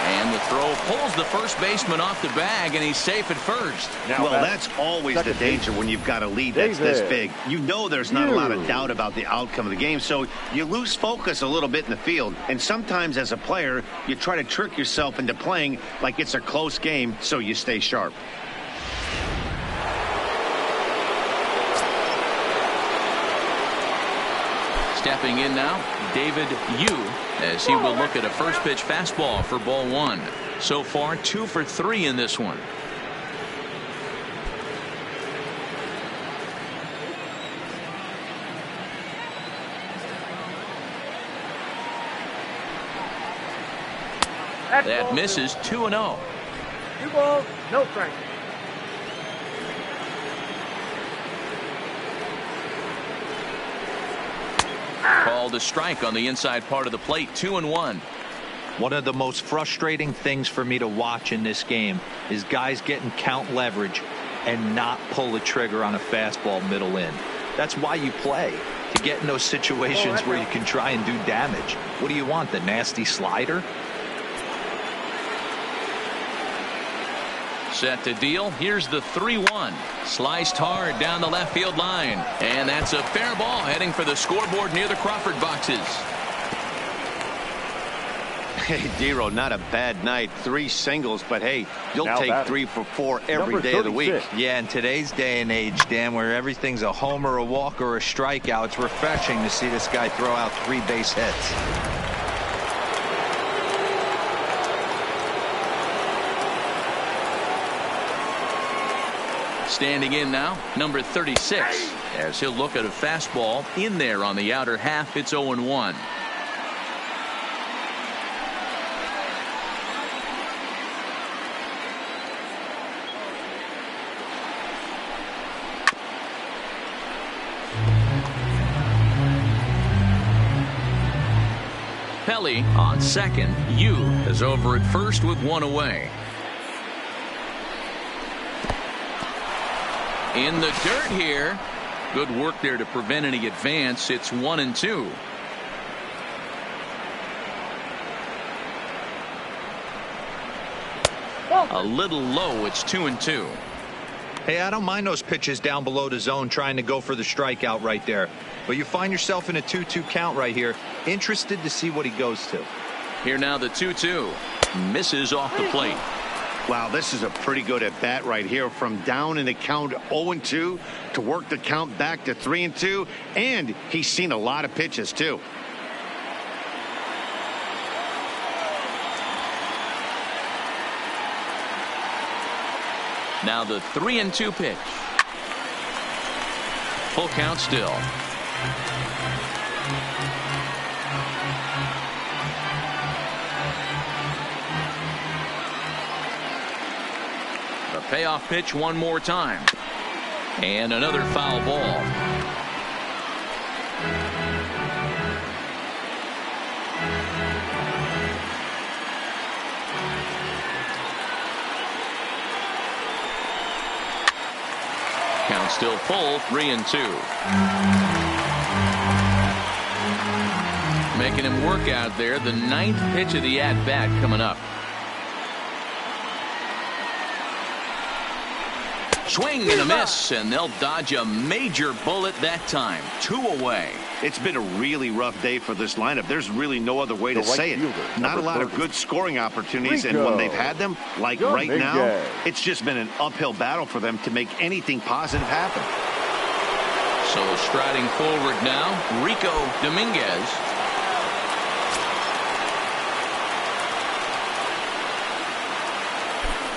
And the throw pulls the first baseman off the bag, and he's safe at first. Well, that's always the danger when you've got a lead that's this big. You know there's not a lot of doubt about the outcome of the game, so you lose focus a little bit in the field. And sometimes as a player, you try to trick yourself into playing like it's a close game so you stay sharp. Stepping in now, David Yu, as he will look at a first pitch fastball for ball 1. So far 2 for 3 in this one. That misses. 2-0. 2 balls, no strikes. Called a strike on the inside part of the plate. 2-1. One of the most frustrating things for me to watch in this game is guys getting count leverage and not pull the trigger on a fastball middle in. That's why you play, to get in those situations where you can try and do damage. What do you want, the nasty slider? Set to deal. Here's the 3-1. Sliced hard down the left field line. And that's a fair ball heading for the scoreboard near the Crawford boxes. Hey, Dero, not a bad night. 3 singles, but hey, you'll take 3 for 4 every day of the week. Yeah, in today's day and age, Dan, where everything's a homer, a walk, or a strikeout, it's refreshing to see this guy throw out 3 base hits. Standing in now, number 36, as he'll look at a fastball in there on the outer half. It's 0-1. Pelly on second. Yu is over at first with 1 away. In the dirt here. Good work there to prevent any advance. It's 1-2. A little low. It's 2-2. Hey, I don't mind those pitches down below the zone trying to go for the strikeout right there. But you find yourself in a 2-2 count right here. Interested to see what he goes to. Here now the 2-2. Misses off the plate. Wow, this is a pretty good at bat right here, from down in the count 0-2 to work the count back to 3-2, and he's seen a lot of pitches too. Now the 3-2 pitch. Full count still. The payoff pitch one more time. And another foul ball. Count still full, 3-2. Making him work out there. The ninth pitch of the at-bat coming up. Swing and a miss, and they'll dodge a major bullet that time. 2 away. It's been a really rough day for this lineup. There's really no other way to say it. Not a lot of good scoring opportunities, and when they've had them, like right now, it's just been an uphill battle for them to make anything positive happen. So striding forward now, Rico Dominguez.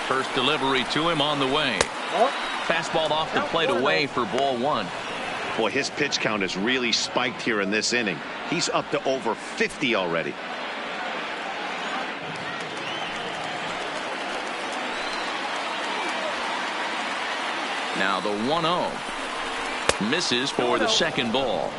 First delivery to him on the way. Fastball off the plate away for ball 1. Boy, his pitch count has really spiked here in this inning. He's up to over 50 already. Now the 1-0. Misses for the second ball.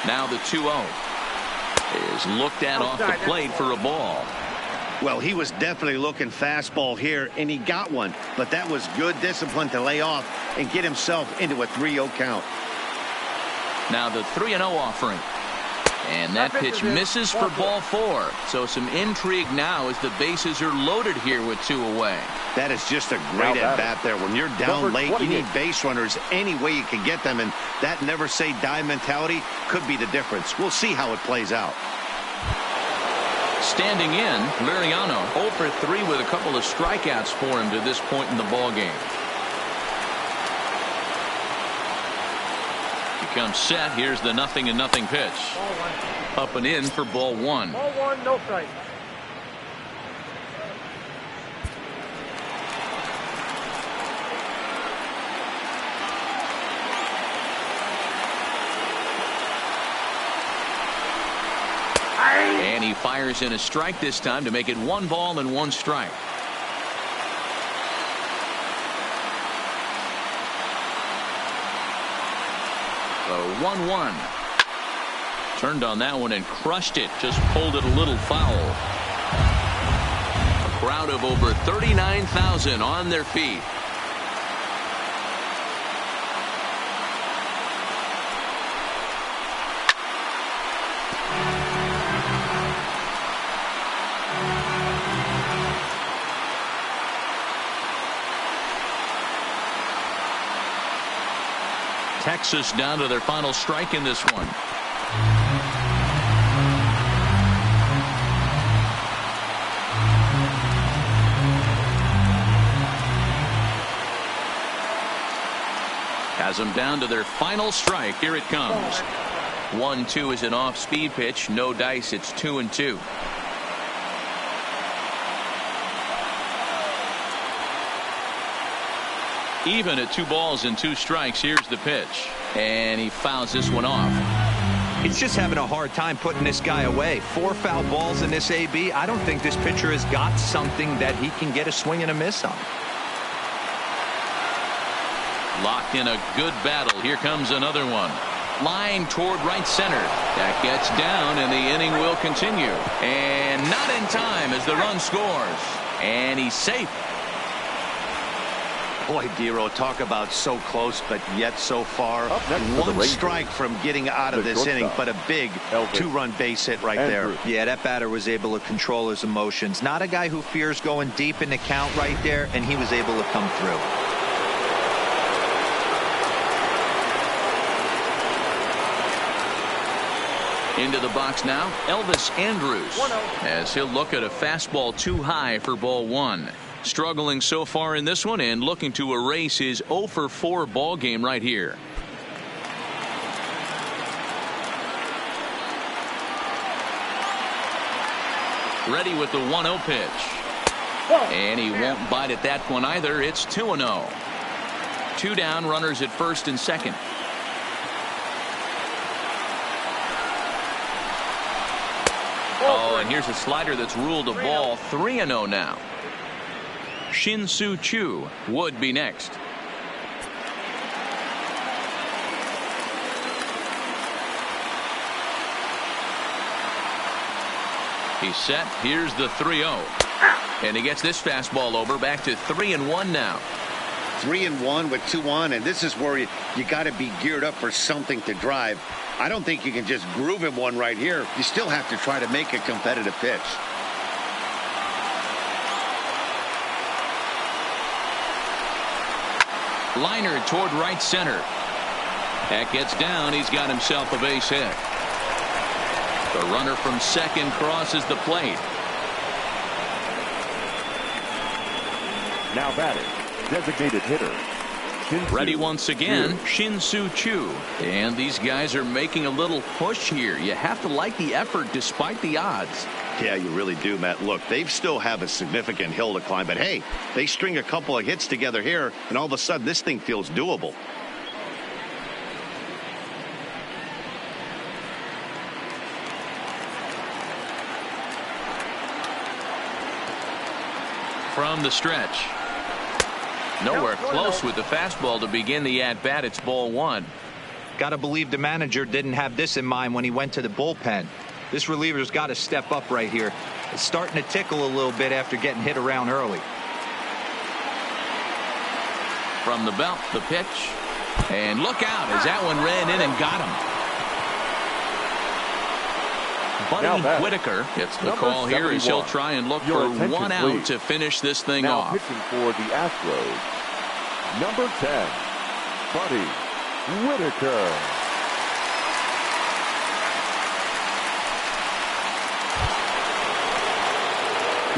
Now the 2-0 is looked at off the plate for a ball. Well, he was definitely looking fastball here, and he got one. But that was good discipline to lay off and get himself into a 3-0 count. Now the 3-0 offering. And that pitch misses for ball 4. So some intrigue now as the bases are loaded here with 2 away. That is just a great at-bat there. When you're down late, you need base runners any way you can get them. And that never-say-die mentality could be the difference. We'll see how it plays out. Standing in, Liriano 0 for 3 with a couple of strikeouts for him to this point in the ballgame. He comes set. Here's the 0-0 pitch. Up and in for ball 1. Ball 1, no strike. And he fires in a strike this time to make it 1 ball and 1 strike. The 1-1. Turned on that one and crushed it. Just pulled it a little foul. A crowd of over 39,000 on their feet. Texas down to their final strike in this one. Has them down to their final strike. Here it comes. 1-2 is an off-speed pitch. No dice. It's 2-2. Even at 2 balls and 2 strikes. Here's the pitch, and he fouls this one off. He's just having a hard time putting this guy away. 4 foul balls in this AB. I don't think this pitcher has got something that he can get a swing and a miss on. Locked in a good battle. Here comes another one. Line toward right center. That gets down, and the inning will continue. And not in time as the run scores. And he's safe. Boy, Dero, talk about so close, but yet so far. 1 strike from getting out of this inning, but a big 2-run base hit right there. Yeah, that batter was able to control his emotions. Not a guy who fears going deep in the count right there, and he was able to come through. Into the box now, Elvis Andrus, as he'll look at a fastball too high for ball 1. Struggling so far in this one and looking to erase his 0 for 4 ball game right here. Ready with the 1-0 pitch. And he won't bite at that one either. It's 2-0. 2 down, runners at first and second. Oh, and here's a slider that's ruled a ball. 3-0 now. Shin-Soo Choo would be next. He's set. Here's the 3-0. And he gets this fastball over. Back to 3-1 now. 3-1 with 2 on, and this is where you got to be geared up for something to drive. I don't think you can just groove him one right here. You still have to try to make a competitive pitch. Liner toward right center. That gets down. He's got himself a base hit. The runner from second crosses the plate. Now batting, designated hitter. Ready once again, Shin-Soo Choo. And these guys are making a little push here. You have to like the effort despite the odds. Yeah, you really do, Matt. Look, they still have a significant hill to climb, but hey, they string a couple of hits together here, and all of a sudden this thing feels doable. From the stretch. Nowhere close with the fastball to begin the at-bat. It's ball 1. Got to believe the manager didn't have this in mind when he went to the bullpen. This reliever's got to step up right here. It's starting to tickle a little bit after getting hit around early. From the belt, the pitch. And look out as that one ran in and got him. Buddy Whitaker gets the call here as he'll try and look for 1 out to finish this thing now off. Pitching for the Astros, number 10, Buddy Whitaker.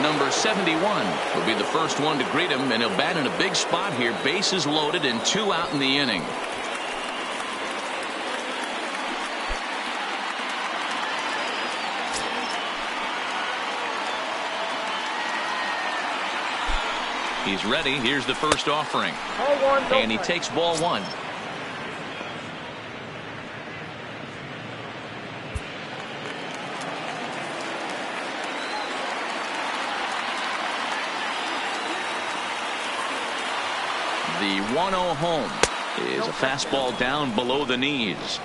Number 71 will be the first one to greet him, and he'll bat in a big spot here. Bases loaded and 2 out in the inning. He's ready. Here's the first offering. And he takes ball 1. The 1-0 home is a fastball down below the knees.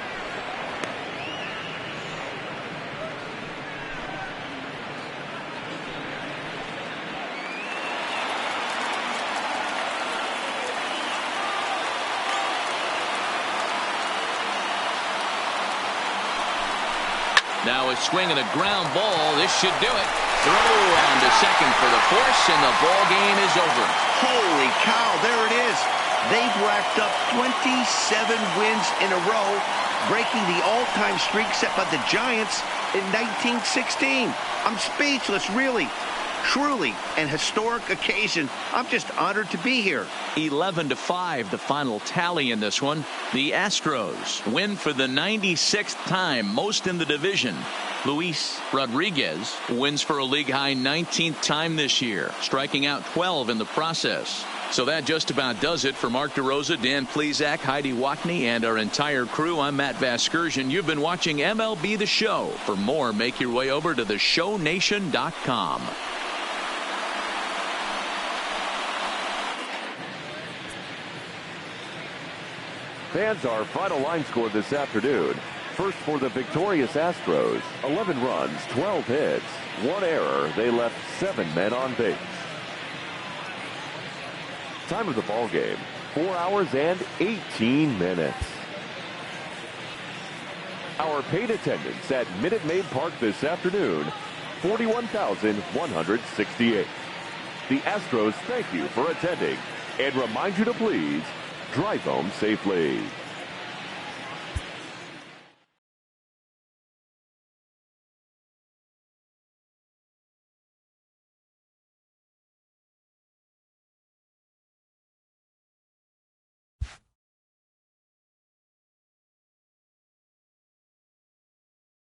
Now a swing and a ground ball. This should do it. Throw on to second for the force, and the ball game is over. Holy cow, there it is. They've racked up 27 wins in a row, breaking the all-time streak set by the Giants in 1916. I'm speechless, really. Truly an historic occasion. I'm just honored to be here. 11-5 the final tally in this one. The Astros win for the 96th time, most in the division. Luis Rodriguez wins for a league-high 19th time this year, striking out 12 in the process. So that just about does it for Mark DeRosa, Dan Plesac, Heidi Watney, and our entire crew. I'm Matt Vasgersian. You've been watching MLB The Show. For more, make your way over to theshownation.com. Fans, our final line score this afternoon. First for the victorious Astros, 11 runs, 12 hits, 1 error. They left 7 men on base. Time of the ball game, 4 hours and 18 minutes. Our paid attendance at Minute Maid Park this afternoon, 41,168. The Astros thank you for attending and remind you to please drive home safely.